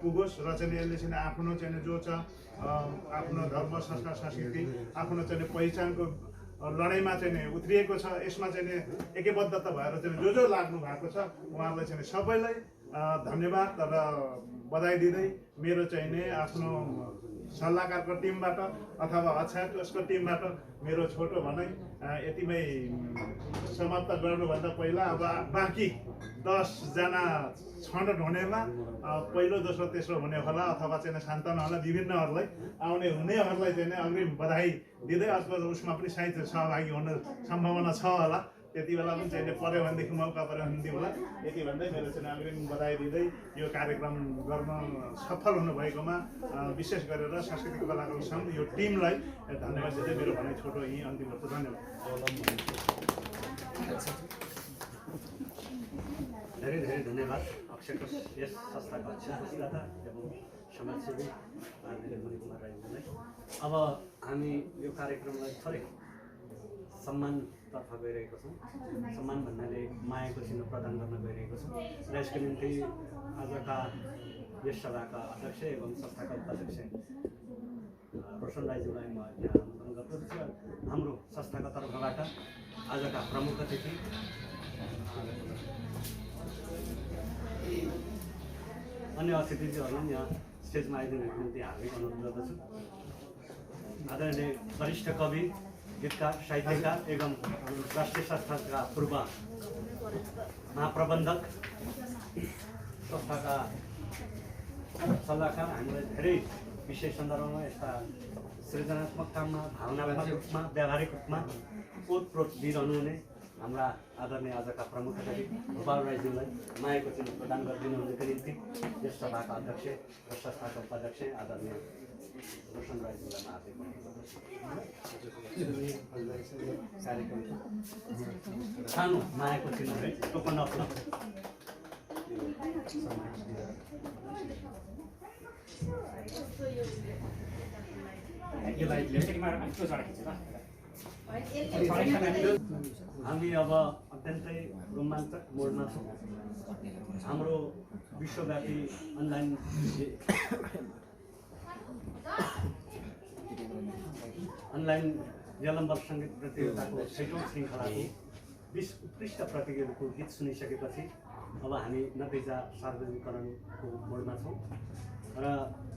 पुगोस् र चाहिँ यसले चाहिँ आफ्नो चाहिँ जो छ आफ्नो धर्म संस्कार संस्कृति आफ्नो चाहिँ पहिचानको लडाइँमा चाहिँ उत्रिएको छ। यसमा चाहिँ एकबद्धता भएर चाहिँ जो लाग्नु भएको छ उहाँहरूलाई चाहिँ सबैलाई धन्यवाद र बधाई दिँदै मेरो चाहिँ नि आफ्नो सल्लाहकारको टिमबाट अथवा अक्षरको टिमबाट मेरो छोटो भनाइ यतिमै समाप्त गर्नुभन्दा पहिला अब बाँकी 10 जना छनौट हुनेमा पहिलो दोस्रो तेस्रो हुने होला अथवा चाहिँ सान्तना होला विभिन्नहरूलाई आउने हुनेहरूलाई चाहिँ अग्रिम बधाई दिँदै अर्को उसमा पनि सायद सहभागी हुन सम्भावना छ होला त्यति बेला पनि चाहिँ पर्यो भनेदेखि मौका पर्यो भने दिउँला यति भन्दै मेरो चाहिँ अग्रिम बधाई दिँदै यो कार्यक्रम गर्न सफल हुनुभएकोमा विशेष गरेर सांस्कृतिक कलाकार सङ्घ यो टिमलाई धन्यवाद दिँदै मेरो भनाइ छोटो यहीँ अन्तिम गर्छु धन्यवाद। धेरै धेरै धन्यवाद अक्षरको यस संस्थाका अध्यक्षदाता एवं समाजसेवी आदरणीय मणिकुमार राईज्यूलाई। अब हामी यो कार्यक्रमलाई थोरै सम्मानतर्फ गइरहेको छौँ। सम्मान भन्नाले मायाको चिन्ह प्रदान गर्न गइरहेको छौँ र यसको निम्ति आजका यस सभाका अध्यक्ष एवं संस्थाका उपाध्यक्ष रोशन राईज्यूलाई म यहाँ आमन्त्रण गर्दछु। हाम्रो संस्थाका तर्फबाट आजका प्रमुख अतिथि अन्य अतिथिजीहरूलाई यहाँ स्टेजमा आइदिनुको निम्ति हार्दिक अनुरोध गर्दछु। आदरणीय वरिष्ठ कवि, गीतकार, साहित्यकार एवं राष्ट्रिय संस्थाका पूर्व महाप्रबन्धक, संस्थाका सल्लाहकार, हामीलाई धेरै विषय सन्दर्भमा यस्ता सृजनात्मक काममा भावनात्मक रूपमा व्यावहारिक रूपमा ओतप्रोत दिइरहनुहुने हाम्रा आदरणीय आजका प्रमुख अतिथि गोपाल राईज्यूलाई मायाको चिन्ह प्रदान गरिदिनुहुनेको निम्ति यस सभाका अध्यक्ष र संस्थाका उपाध्यक्ष आदरणीय रोशन राईज्यूलाई हार्दिक कार्यक्रम सानो मायाको चिन्ह है टोकन अफ हामी अब अत्यन्तै रोमाञ्चक मोडमा छौँ। हाम्रो विश्वव्यापी अनलाइन यलम्बर सङ्गीत प्रतियोगिताको 6औं श्रृङ्खलाको 20 उत्कृष्ट प्रतियोगीहरूको गीत सुनिसकेपछि अब हामी नतिजा सार्वजनिकरणको मोडमा छौँ र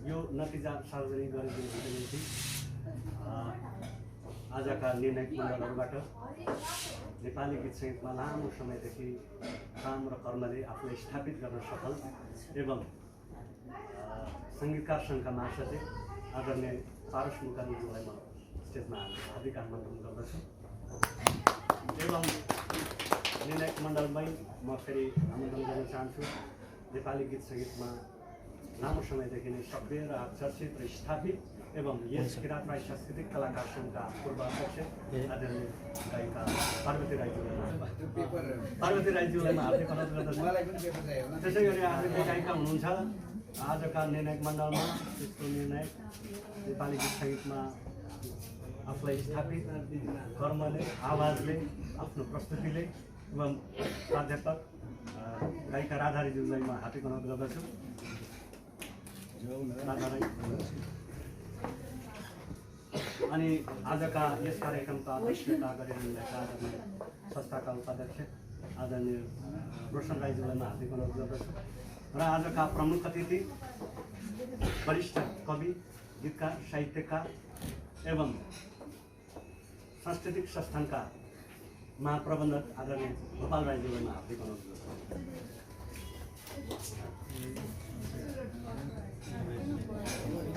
यो नतिजा सार्वजनिक गरिदिनुको निम्ति आजका निर्णायक मण्डलहरूबाट नेपाली गीत सङ्गीतमा लामो समयदेखि काम र कर्मले आफूलाई स्थापित गर्न सफल एवं सङ्गीतकार सङ्घका महासचिव आदरणीय पारस मुकालीज्यूलाई म स्टेजमा हार्दिक आमन्त्रण गर्दछु एवं निर्णायक मण्डलमै म फेरि आमन्त्रण गर्न चाहन्छु। नेपाली गीत सङ्गीतमा लामो समयदेखि नै सक्रिय र चर्चित र स्थापित एवं यस किराँत राई सांस्कृतिक कलाकार सङ्घका पूर्व अध्यक्ष आदरणीय गायिका पार्वती राईज्यूलाई हार्दिक अनुरोध गर्दछु। त्यसै गरी आदरणीय गायिका हुनुहुन्छ आजका निर्णायक मण्डलमा त्यस्तो निर्णायक नेपाली गीत सङ्गीतमा आफूलाई स्थापित कर्मले आवाजले आफ्नो प्रस्तुतिले एवं प्राध्यापक गायिका राधारीज्यूलाई म हार्दिक अनुरोध गर्दछु। अनि आजका यस कार्यक्रमका अध्यक्षता गरिरहेका आदरणीय संस्थाका उपाध्यक्ष आदरणीय रोशन राईज्यूलाई म हार्दिक अनुरोध गर्दछु र आजका प्रमुख अतिथि वरिष्ठ कवि, गीतकार, साहित्यकार एवं सांस्कृतिक संस्थानका महाप्रबन्धक आदरणीय गोपाल राईज्यूलाई म हार्दिक अनुरोध गर्दछु।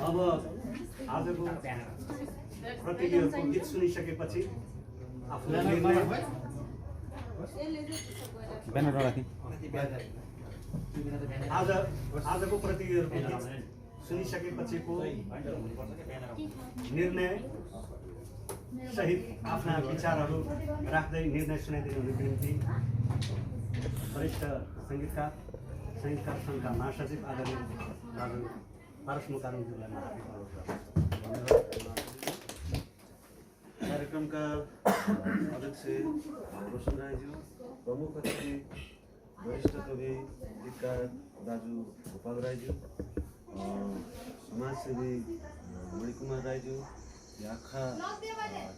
अब आजको प्रतियोगीहरूको गीत सुनिसकेपछि आफूलाई आजको प्रतियोगीहरूको गीत सुनिसकेपछिको निर्णय सहित आफ्ना विचारहरू राख्दै निर्णय सुनाइदिनुको निम्ति वरिष्ठ सङ्गीतकार सङ्घका महासचिव आदरणीय दाजु पारस मुकालीज्यूलाई हार्दिक अनुरोध गर्दछु। कार्यक्रमका अध्यक्ष रोशन राईज्यू, प्रमुख अतिथि वरिष्ठ कवि, गीतकार दाजु गोपाल राईज्यू, समाजसेवी मणिकुमार राईज्यू, याखा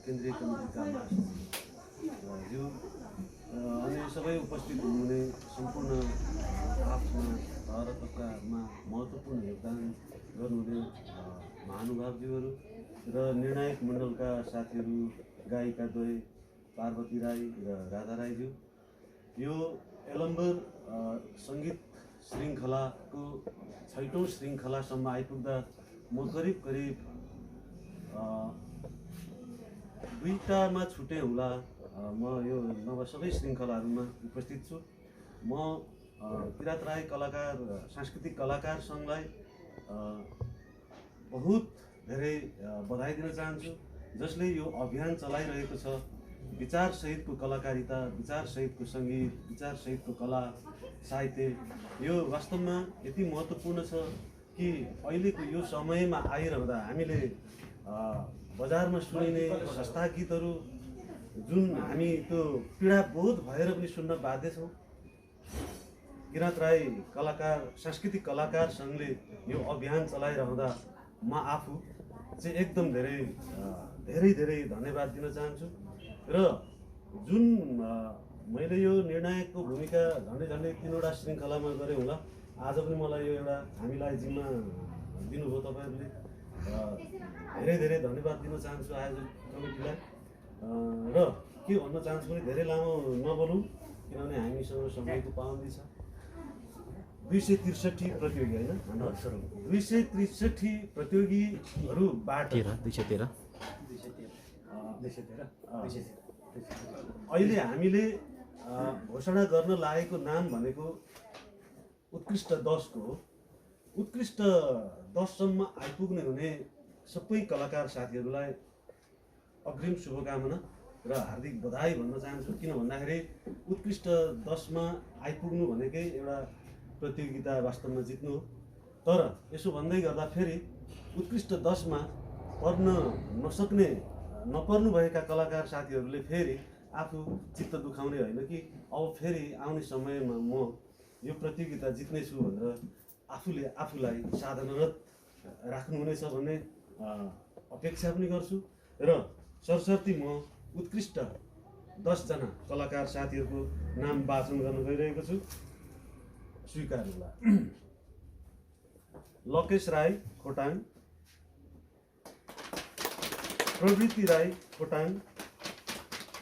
केन्द्रीय कमिटीका महासचिवज्यू, अन्य सबै उपस्थित हुनुहुने सम्पूर्ण आफ्ना तहरतकामा महत्त्वपूर्ण योगदान गर्नुहुने महानुभावज्यूहरू र निर्णायक मण्डलका साथीहरू, गायिका द्वय पार्वती राई र राधा राईज्यू, यो एलम्बर सङ्गीत श्रृङ्खलाको 6औँ श्रृङ्खलासम्म आइपुग्दा म करिब 2टामा छुटे होला। म यो नभए सबै श्रृङ्खलाहरूमा उपस्थित छु। म किरात राई कलाकार सांस्कृतिक कलाकार सङ्घलाई बहुत धेरै बधाई दिन चाहन्छु, जसले यो अभियान चलाइरहेको छ। विचारसहितको कलाकारिता, विचारसहितको सङ्गीत, विचारसहितको कला साहित्य, यो वास्तवमा यति महत्त्वपूर्ण छ कि अहिलेको यो समयमा आइरहँदा हामीले बजारमा सुनिने सस्ता गीतहरू जुन हामी त्यो पीडाबोध भएर पनि सुन्न बाध्य छौँ, किरात राई कलाकार सांस्कृतिक कलाकार सङ्घले यो अभियान चलाइरहँदा म आफू चाहिँ एकदम धेरै धन्यवाद दिन चाहन्छु। र जुन मैले यो निर्णायकको भूमिका झन्डै 3वटा श्रृङ्खलामा गरेँ होला। आज पनि मलाई यो एउटा हामीलाई जिम्मा दिनुभयो तपाईँहरूले, धेरै धन्यवाद दिन चाहन्छु आयोजक कमिटीलाई। र के भन्न चाहन्छु भने धेरै लामो नबोलौँ, किनभने हामीसँग समयको पाबन्दी छ। 263 प्रतियोगी होइन, 263 प्रतियोगीहरूबाट अहिले हामीले घोषणा गर्न लागेको नाम भनेको उत्कृष्ट 10को हो। उत्कृष्ट 10सम्म आइपुग्ने हुने सबै कलाकार साथीहरूलाई अग्रिम शुभकामना र हार्दिक बधाई भन्न चाहन्छु। किन भन्दाखेरि उत्कृष्ट 10मा आइपुग्नु भनेकै एउटा प्रतियोगिता वास्तवमा जित्नु हो। तर यसो भन्दै गर्दा फेरि उत्कृष्ट 10मा पर्न नपर्नुभएका कलाकार साथीहरूले फेरि आफू चित्त दुखाउने होइन कि अब फेरि आउने समयमा म यो प्रतियोगिता जित्नेछु भनेर आफूलाई साधनारत राख्नुहुनेछ भन्ने अपेक्षा पनि गर्छु। र सरसर्ती म उत्कृष्ट 10जना कलाकार साथीहरूको नाम वाचन गर्न गइरहेको छु, स्वीकार होला। लकेश राई खोटाङ, प्रवृत्ति राई खोटाङ,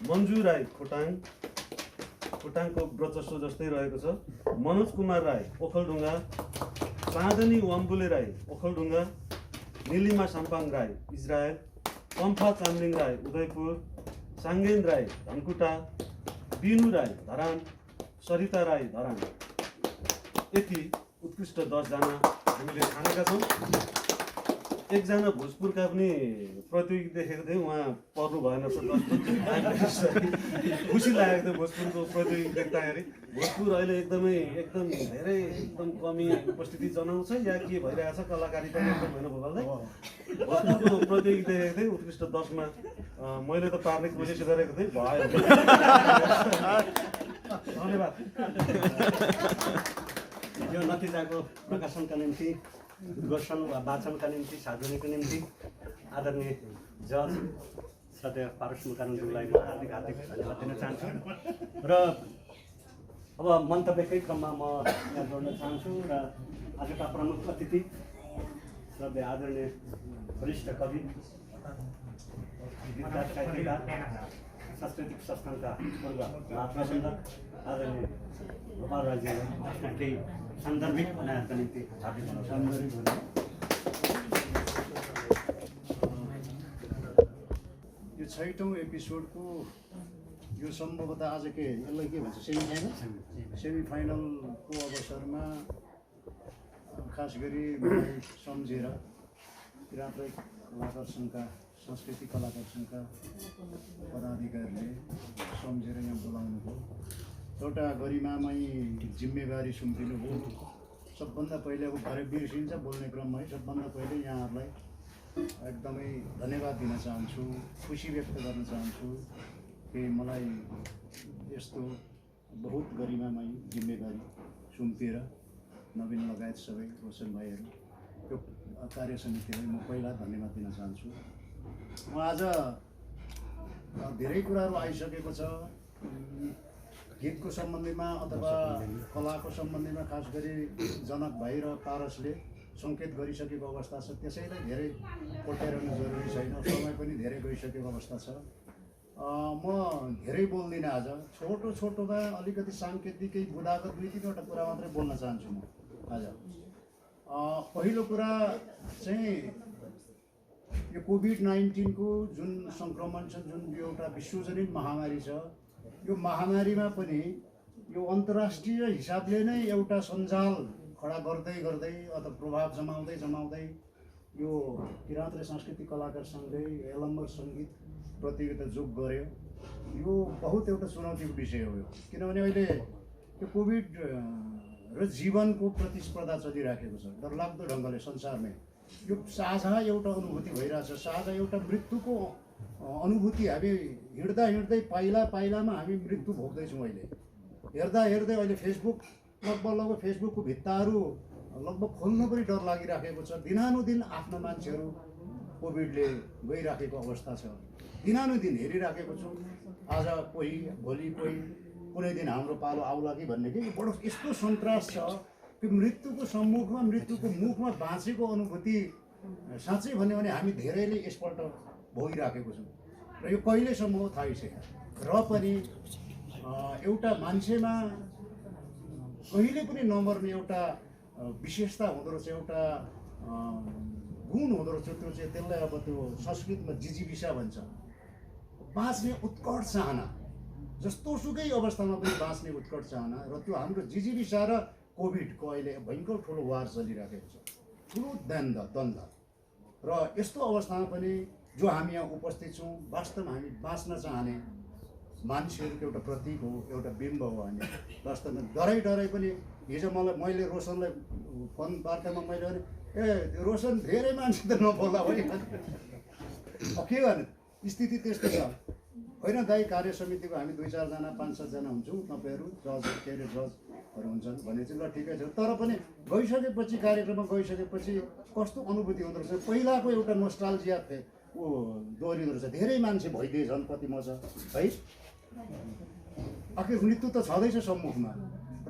मन्जु राई खोटाङको ब्रचस्व जस्तै रहेको छ। मनोज कुमार राई ओखलढुङ्गा, चाँदनी वाम्बुले राई ओखलढुङ्गा, निलिमा साम्पाङ राई इजरायल, पम्फा चामलिङ राई उदयपुर, साङ्गेन राई धनकुटा, बिनु राई धरान, सरिता राई धरान। यति उत्कृष्ट 10जना हामीले छानेका छौँ। एकजना भोजपुरका पनि प्रतियोगी देखेको थिएँ, उहाँ पर्नु भएन। खुसी लागेको थियो भोजपुरको प्रतियोगी देख्दाखेरि। भोजपुर अहिले एकदम कमी उपस्थिति जनाउँछ या के भइरहेछ, कलाकारिता एकदम होइन भोगाल्दै। भोजपुरको प्रतियोगी देखेको थिएँ उत्कृष्ट 10मा। मैले त पार्ने कोसिस गरेको थिएँ, भयो। धन्यवाद। यो नतिजाको प्रकाशनका निम्ति, उद्घोषण वा वाचनका निम्ति, सार्वजनिकको निम्ति आदरणीय जज श्रद्धेय पारस मुकानन्दज्यूलाई म हार्दिक धन्यवाद दिन चाहन्छु। र अब मन्तव्यकै क्रममा म यहाँ जोड्न चाहन्छु र आजका प्रमुख अतिथि श्रद्धेय आदरणीय वरिष्ठ कवि, गीतकार, साहित्यकार, सांस्कृतिक संस्थानका पूर्व महाप्रबन्धक आदरणीय गोपाल राईज्यूलाई आफ्ना केही सान्दर्भिक भनाइहरूका निम्ति हार्दिक सान्दर्भिक यो 6औँ एपिसोडको यो सम्भवतः आज यसलाई के भन्छ, सेमिफाइनलको अवसरमा खास गरी मलाई सम्झेर किरात राई कलाकार सङ्घका सांस्कृतिक कलाकार सङ्घका पदाधिकारीले सम्झेर यहाँ बोलाउनुभयो। एउटा गरिमामय जिम्मेवारी सुम्पिनुभयो। सबभन्दा पहिले अब घरै बिर्सिन्छ बोल्ने क्रममा, सबभन्दा पहिले यहाँहरूलाई एकदमै धन्यवाद दिन चाहन्छु, खुसी व्यक्त गर्न चाहन्छु कि मलाई यस्तो बहुत गरिमामय जिम्मेवारी सुम्पिएर नवीन लगायत सबै रोशन भाइहरू यो कार्य समितिलाई म पहिला धन्यवाद दिन चाहन्छु। आज धेरै कुराहरू आइसकेको छ। गीतको सम्बन्धीमा अथवा कलाको सम्बन्धीमा खास गरी जनक भाइ र पारसले सङ्केत गरिसकेको अवस्था छ। त्यसैलाई धेरै कोट्याउनु जरुरी छैन, समय पनि धेरै गइसकेको अवस्था छ। म धेरै बोल्दिनँ आज, छोटोमा अलिकति साङ्केतिकै बुदाको 2-3वटा कुरा मात्रै बोल्न चाहन्छु म आज। पहिलो कुरा चाहिँ यो कोभिड-19 को जुन सङ्क्रमण छ, जुन एउटा विश्वजनित महामारी छ, यो महामारीमा पनि यो अन्तर्राष्ट्रिय हिसाबले नै एउटा सञ्जाल खडा गर्दै अथवा प्रभाव जमाउँदै यो किराँत र सांस्कृतिक कलाकार सङ्घले यलम्बर सङ्गीत प्रतियोगिता जोग गर्यो। यो बहुत एउटा चुनौतीको विषय हो, किनभने अहिले यो कोभिड र जीवनको प्रतिस्पर्धा चलिराखेको छ डरलाग्दो ढङ्गले संसारमै। यो साझा एउटा अनुभूति भइरहेछ, साझा एउटा मृत्युको अनुभूति। हामी हिँड्दै पाइलामा हामी मृत्यु भोग्दैछौँ। अहिले हेर्दा अहिले फेसबुक लगभग फेसबुकको भित्ताहरू लगभग खोल्नु पनि डर लागिराखेको छ। दिनानुदिन आफ्ना मान्छेहरू कोभिडले गइराखेको अवस्था छ। दिनानुदिन हेरिराखेको छु, आज कोही भोलि कोही, कुनै दिन हाम्रो पालो आउला कि भन्ने कि बडो यस्तो सन्तास छ। त्यो मृत्युको सम्मुखमा, मृत्युको मुखमा बाँचेको अनुभूति साँच्चै भन्यो भने हामी धेरैले यसपल्ट भोगिराखेको छौँ र यो कहिलेसम्म हो थाहै छैन। र पनि एउटा मान्छेमा कहिले पनि नमर्ने एउटा विशेषता हुँदो रहेछ, एउटा गुण हुँदो रहेछ। त्यो चाहिँ त्यसलाई अब त्यो संस्कृतमा जिजीविसा भन्छ, बाँच्ने उत्कट चाहना। जस्तोसुकै अवस्थामा पनि बाँच्ने उत्कट चाहना। र त्यो हाम्रो जिजीविसा र कोभिडको अहिले भयङ्कर ठुलो वार चलिराखेको छ, ठुलो द्वन्द्व। र यस्तो अवस्थामा पनि जो हामी यहाँ उपस्थित छौँ, वास्तवमा हामी बाँच्न चाहने मान्छेहरूको एउटा प्रतीक हो, एउटा बिम्ब हो। हामी वास्तवमा डराइ पनि हिजो मैले रोशनलाई फोन वार्तामा मैले भने, ए रोशन धेरै मान्छे त नबोल्ला है, के गर्ने स्थिति त्यस्तो छ होइन दाइ। कार्य समितिको हामी 2-4 जना 5-7 जना हुन्छौँ, तपाईँहरू जजहरू हुन्छन् भने चाहिँ ल ठिकै छ। तर पनि गइसकेपछि, कार्यक्रममा गइसकेपछि कस्तो अनुभूति हुँदो रहेछ, पहिलाको एउटा नोस्टाल्जिया दोहोरिँदो रहेछ। धेरै मान्छे भइदिए झन् कति मजा है। आखिर मृत्यु त छँदैछ सम्मुखमा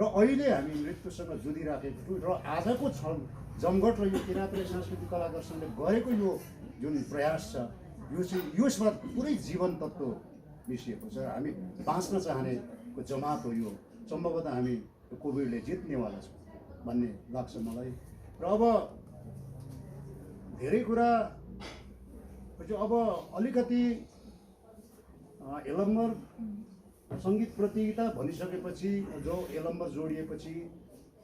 र अहिले हामी मृत्युसँग जुधिराखेको छौँ। र आजको जमघट र यो किराँत र सांस्कृतिक कलाकार सङ्घले गरेको यो जुन प्रयास छ, यो चाहिँ यसमा पुरै जीवन तत्त्व मिसिएको छ। हामी बाँच्न चाहनेको जमात हो यो। सम्भवतः हामी कोभिडले जित्नेवाला छौँ भन्ने लाग्छ मलाई। र अब धेरै कुरा अब अलिकति यलम्बर सङ्गीत प्रतियोगिता भनिसकेपछि, जो यलम्बर जोडिएपछि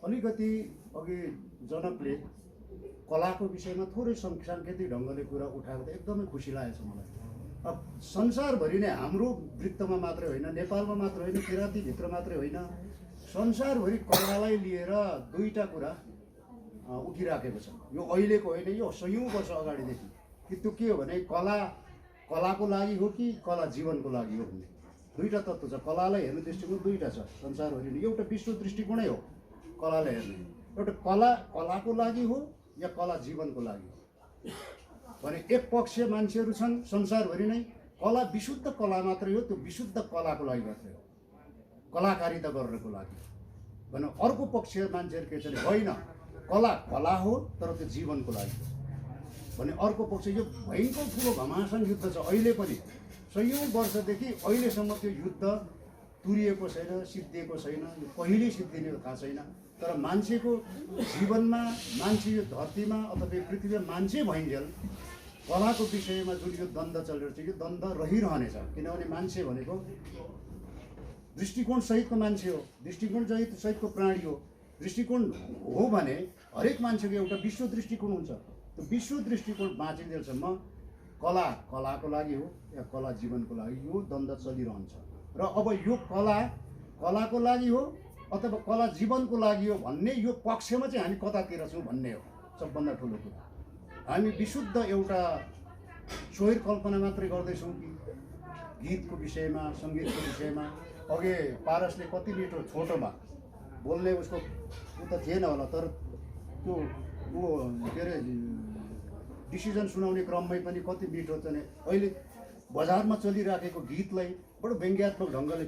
अलिकति अघि जनकले कलाको विषयमा थोरै साङ्केतिक ढङ्गले कुरा उठाएको त एकदमै खुसी लागेको छ मलाई। अब संसारभरि नै, हाम्रो वृत्तमा मात्रै होइन, नेपालमा मात्रै होइन, किराँतीभित्र मात्रै होइन, संसारभरि कलालाई लिएर 2टा कुरा उठिराखेको छ। यो अहिलेको होइन, यो सयौँ वर्ष अगाडिदेखि। कि त्यो के हो भने कलाको लागि हो कि कला जीवनको लागि हो भन्ने 2टा तत्त्व छ। कलालाई हेर्ने दृष्टिकोण 2टा छ संसारभरि नै। एउटा विश्व दृष्टिकोणै हो कलालाई हेर्ने, एउटा कलाको लागि हो या कला जीवनको लागि हो भने एक पक्ष मान्छेहरू छन् संसारभरि नै, कला विशुद्ध कला मात्रै हो, त्यो विशुद्ध कलाको लागि मात्रै हो, कलाकारिता गर्नको लागि भने। अर्को पक्ष मान्छेहरू के छन्, होइन कला हो तर त्यो जीवनको लागि भने। अर्को पक्ष यो भयङ्कर ठुलो घमासान युद्ध छ अहिले पनि। सयौँ वर्षदेखि अहिलेसम्म त्यो युद्ध तुरिएको छैन, सिद्धिएको छैन। यो कहिले सिद्धिने थाहा छैन। तर मान्छेको जीवनमा, मान्छे यो धरतीमा अथवा यो पृथ्वीमा मान्छे भइन्जेल कलाको विषयमा जुन यो द्वन्द्व चलिरहेको छ, यो द्वन्द्व रहिरहनेछ। किनभने मान्छे भनेको दृष्टिकोण सहितको मान्छे हो, दृष्टिकोण सहितको प्राणी हो। दृष्टिकोण हो भने हरेक मान्छेको एउटा विश्व दृष्टिकोण हुन्छ। त्यो विश्व दृष्टिकोण बाँचिन्जेलसम्म कलाको लागि हो या कला जीवनको लागि, यो द्वन्द्व चलिरहन्छ। र अब यो कलाको लागि हो अथवा कला जीवनको लागि हो भन्ने यो पक्षमा चाहिँ हामी कतातिर छौँ भन्ने हो सबभन्दा ठुलो कुरा। हामी विशुद्ध एउटा स्वैर कल्पना मात्रै गर्दैछौँ कि गीतको विषयमा, सङ्गीतको विषयमा। अघि पारसले कति मिठो छोटोमा बोल्ने उसको ऊ त थिएन होला, तर त्यो के अरे डिसिजन सुनाउने क्रममै पनि कति मिठो चाहिँ अहिले बजारमा चलिराखेको गीतलाई बडो व्यङ्ग्यात्मक ढङ्गले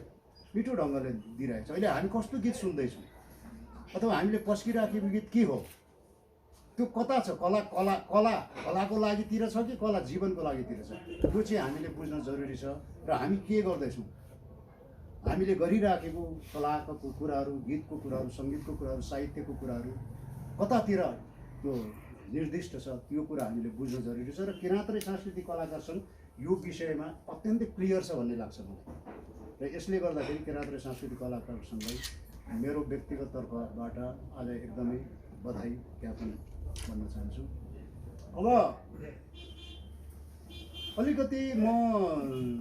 मिठो ढङ्गले दिइरहेको छ। अहिले हामी कस्तो गीत सुन्दैछौँ अथवा हामीले पस्किराखेको गीत के हो, त्यो कता छ? कलाको लागितिर छ कि कला जीवनको लागितिर छ? त्यो चाहिँ हामीले बुझ्न जरुरी छ। र हामी के गर्दैछौँ, हामीले गरिराखेको कलाको कुराहरू, गीतको कुराहरू, सङ्गीतको कुराहरू, साहित्यको कुराहरू कतातिर त्यो निर्दिष्ट छ, त्यो कुरा हामीले बुझ्न जरुरी छ। र किराँत र सांस्कृतिक कलाकार सङ्घ यो विषयमा अत्यन्तै क्लियर छ भन्ने लाग्छ मलाई। र यसले गर्दाखेरि किराँत र सांस्कृतिक कलाकार सङ्घलाई मेरो व्यक्तिगत तर्फबाट आज एकदमै बधाई ज्ञापन भन्न चाहन्छु। अब अलिकति म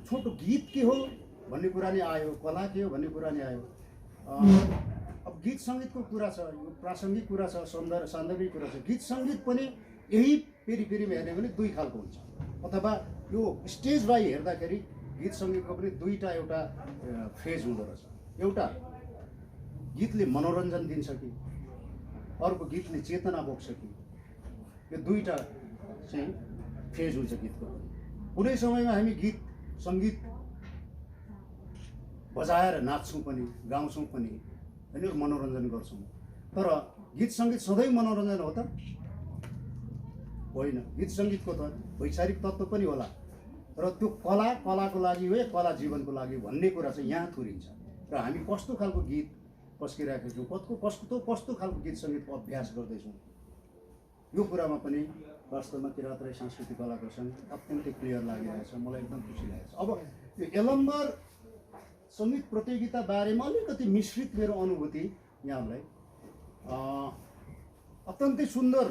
छोटो गीत के हो भन्ने कुरा नै आयो, कला के हो भन्ने कुरा नै आयो। अब गीत सङ्गीतको कुरा छ, यो प्रासङ्गिक कुरा छ, सान्दर्भिक कुरा छ। गीत सङ्गीत पनि यही फेरिमा हेर्ने भने दुई खालको हुन्छ, अथवा यो स्टेज बाई हेर्दाखेरि गीत सङ्गीतको पनि दुईवटा एउटा फेज हुँदो रहेछ। एउटा गीतले मनोरञ्जन दिन्छ कि अर्को गीतले चेतना बोक्छ कि, यो दुईवटा चाहिँ फेज हुन्छ गीतको। कुनै समयमा हामी गीत सङ्गीत बजाएर नाच्छौँ पनि, गाउँछौँ पनि, होइन, मनोरञ्जन गर्छौँ। तर गीत सङ्गीत सधैँ मनोरञ्जन हो त होइन। गीत सङ्गीतको त वैचारिक तत्त्व पनि होला। र त्यो कलाको लागि हो या कला जीवनको लागि भन्ने कुरा चाहिँ यहाँ थुरिन्छ। र हामी कस्तो खालको गीत पस्किराखेको छौँ, कस्तो खालको गीत सङ्गीतको अभ्यास गर्दैछौँ, यो कुरामा पनि वास्तवमा किराँत राई सांस्कृतिक कलाकार सङ्घ अत्यन्तै क्लियर लागिरहेछ। मलाई एकदम खुसी लागेको छ। अब यो यलम्बर सङ्गीत प्रतियोगिता बारेमा अलिकति मिश्रित मेरो अनुभूति यहाँलाई। अत्यन्तै सुन्दर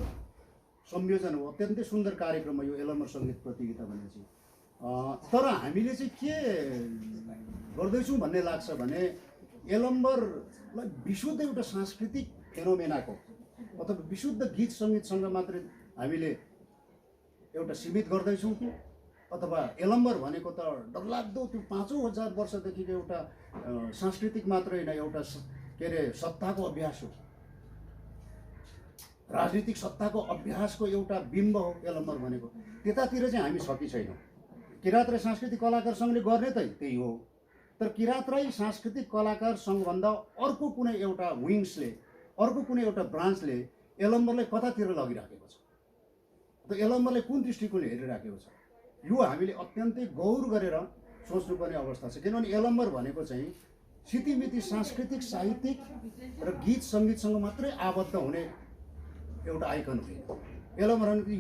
संयोजन हो, अत्यन्तै सुन्दर कार्यक्रम हो यो यलम्बर सङ्गीत प्रतियोगिता भने चाहिँ। तर हामीले चाहिँ के गर्दैछौँ भन्ने लाग्छ भने यलम्बरलाई विशुद्ध एउटा सांस्कृतिक फेनोमेनाको अथवा विशुद्ध गीत सङ्गीतसँग मात्रै हामीले एउटा सीमित गर्दैछौँ कि अथवा यलम्बर भनेको त डरलाग्दो त्यो 5,000 वर्षदेखिको एउटा सांस्कृतिक मात्रै होइन, एउटा के अरे सत्ताको अभ्यास हो, राजनीतिक सत्ताको अभ्यासको एउटा बिम्ब हो यलम्बर भनेको। त्यतातिर चाहिँ हामी सकी छैनौँ। किराँत राई सांस्कृतिक कलाकार सङ्घले गर्ने त त्यही हो, तर किराँत राई सांस्कृतिक कलाकार सङ्घभन्दा अर्को कुनै एउटा विङ्सले, अर्को कुनै एउटा ब्रान्चले यलम्बरलाई कतातिर लगिराखेको छ, त यलम्बरलाई कुन दृष्टिकोणले हेरिराखेको छ, यो हामीले अत्यन्तै गौर गरेर सोच्नुपर्ने अवस्था छ। किनभने यलम्बर भनेको चाहिँ सितिमिति सांस्कृतिक, साहित्यिक र गीत सङ्गीतसँग मात्रै आबद्ध हुने एउटा आइकन होइन। यलम्बर भनेको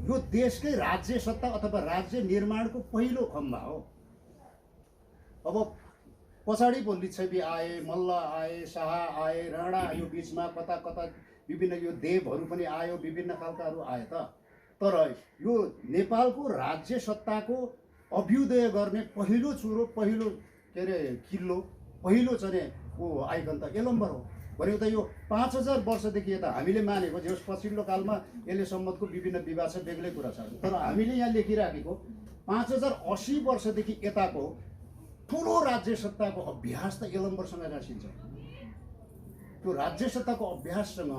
यो देशकै राज्य सत्ता अथवा राज्य निर्माणको पहिलो खम्बा हो। अब पछाडि पो लिच्छवी आए, मल्ल आए, शाह आए, राणा आयो, बिचमा कता विभिन्न यो देवहरू पनि आयो, विभिन्न खालकाहरू आए त। तर यो नेपालको राज्य सत्ताको अभ्युदय गर्ने पहिलो चुरो, पहिलो के अरे किल्लो, पहिलो चाहिँ को आइकन त यलम्बर हो। भनेको त यो 5,000 वर्षदेखि यता हामीले मानेको जे पछिल्लो कालमा यसले सम्बन्धको विभिन्न विवाद छ, बेग्लै कुरा छ। तर हामीले यहाँ लेखिराखेको 5,080 वर्षदेखि यताको ठुलो राज्य सत्ताको अभ्यास त यलम्बरसँग गाँसिन्छ। त्यो राज्य सत्ताको अभ्याससँग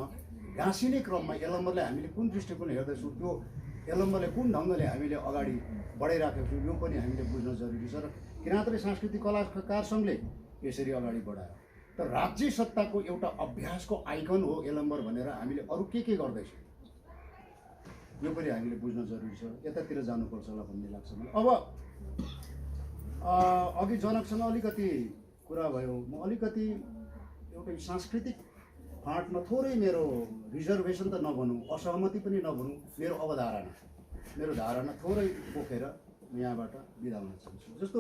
गाँसिने क्रममा यलम्बरले हामीले कुन दृष्टिकोणले हेर्दैछौँ, त्यो यलम्बरले कुन ढङ्गले हामीले अगाडि बढाइराखेको छौँ, यो पनि हामीले बुझ्न जरुरी छ। र किराँत राई सांस्कृतिक कलाकार सङ्घले यसरी अगाडि बढायो। तर राज्य सत्ताको एउटा अभ्यासको आइकन हो यलम्बर भनेर हामीले अरू के गर्दैछौँ, यो पनि हामीले बुझ्न जरुरी छ। यतातिर जानुपर्छ होला भन्ने लाग्छ मलाई। अब अघि जनकसँग अलिकति कुरा भयो, म अलिकति एउटा सांस्कृतिक फाँटमा थोरै मेरो रिजर्भेसन त नभनौँ, असहमति पनि नभनौँ, मेरो धारणा थोरै पोखेर यहाँबाट बिदा हुन चाहन्छु। जस्तो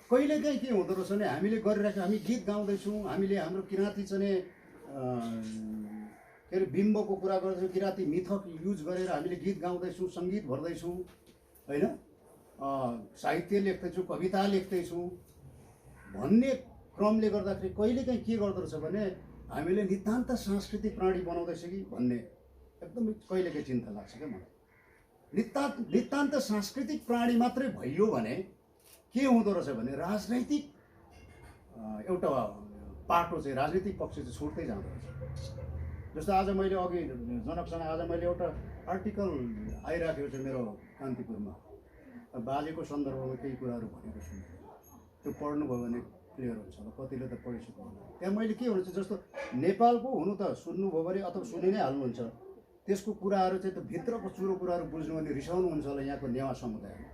कहिलेकाहीँ के हुँदो रहेछ भने हामीले गरिरहेको, हामी गीत गाउँदैछौँ, हामीले हाम्रो किराँती चाहिँ के अरे बिम्बको कुरा गर्दैछौँ, किराँती मिथक युज गरेर हामीले गीत गाउँदैछौँ, सङ्गीत भर्दैछौँ, होइन, साहित्य लेख्दैछौँ, कविता लेख्दैछौँ भन्ने क्रमले गर्दाखेरि कहिलेकाहीँ के गर्दो रहेछ भने हामीले नितान्त सांस्कृतिक प्राणी बनाउँदैछ कि भन्ने एकदमै कहिलेकाहीँ चिन्ता लाग्छ क्या मलाई। नितान्त सांस्कृतिक प्राणी मात्रै भइयो भने के हुँदो रहेछ भने राजनैतिक एउटा पाटो चाहिँ, राजनीतिक पक्ष चाहिँ छुट्दै जाँदो रहेछ। जस्तो आज मैले अघि जनकसँग आज मैले एउटा आर्टिकल आइराखेको छ मेरो कान्तिपुरमा, बाजेको सन्दर्भमा केही कुराहरू भनेको सुन्नु, त्यो पढ्नुभयो भने क्लियर हुन्छ होला, कतिले त पढिसक्नु होला। त्यहाँ मैले के हुन्छ जस्तो नेपालको हुनु त सुन्नुभयो भने अथवा सुनि नै हाल्नुहुन्छ, त्यसको कुराहरू चाहिँ त्यो भित्रको चुरो कुराहरू बुझ्नु भने रिसाउनुहुन्छ होला यहाँको नेवा समुदायमा।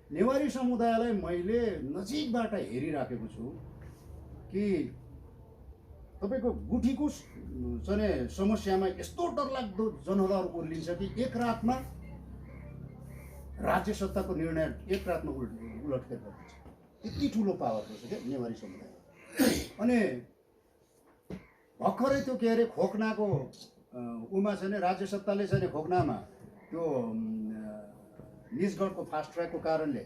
नेवारी समुदायलाई मैले नजिकबाट हेरिराखेको छु कि तपाईँको गुठीको चाहिँ समस्यामा यस्तो डरलाग्दो जनताहरू उर्लिन्छ कि एक रातमा राज्य सत्ताको निर्णय एक रातमा उलटफेर गरिन्छ। यति ठुलो पावर रहेछ क्या नेवारी समुदाय। अनि भर्खरै त्यो के अरे खोक्नाको उमा चाहिँ राज्य सत्ताले चाहिँ खोक्नामा त्यो निजगढको फास्ट ट्र्याकको कारणले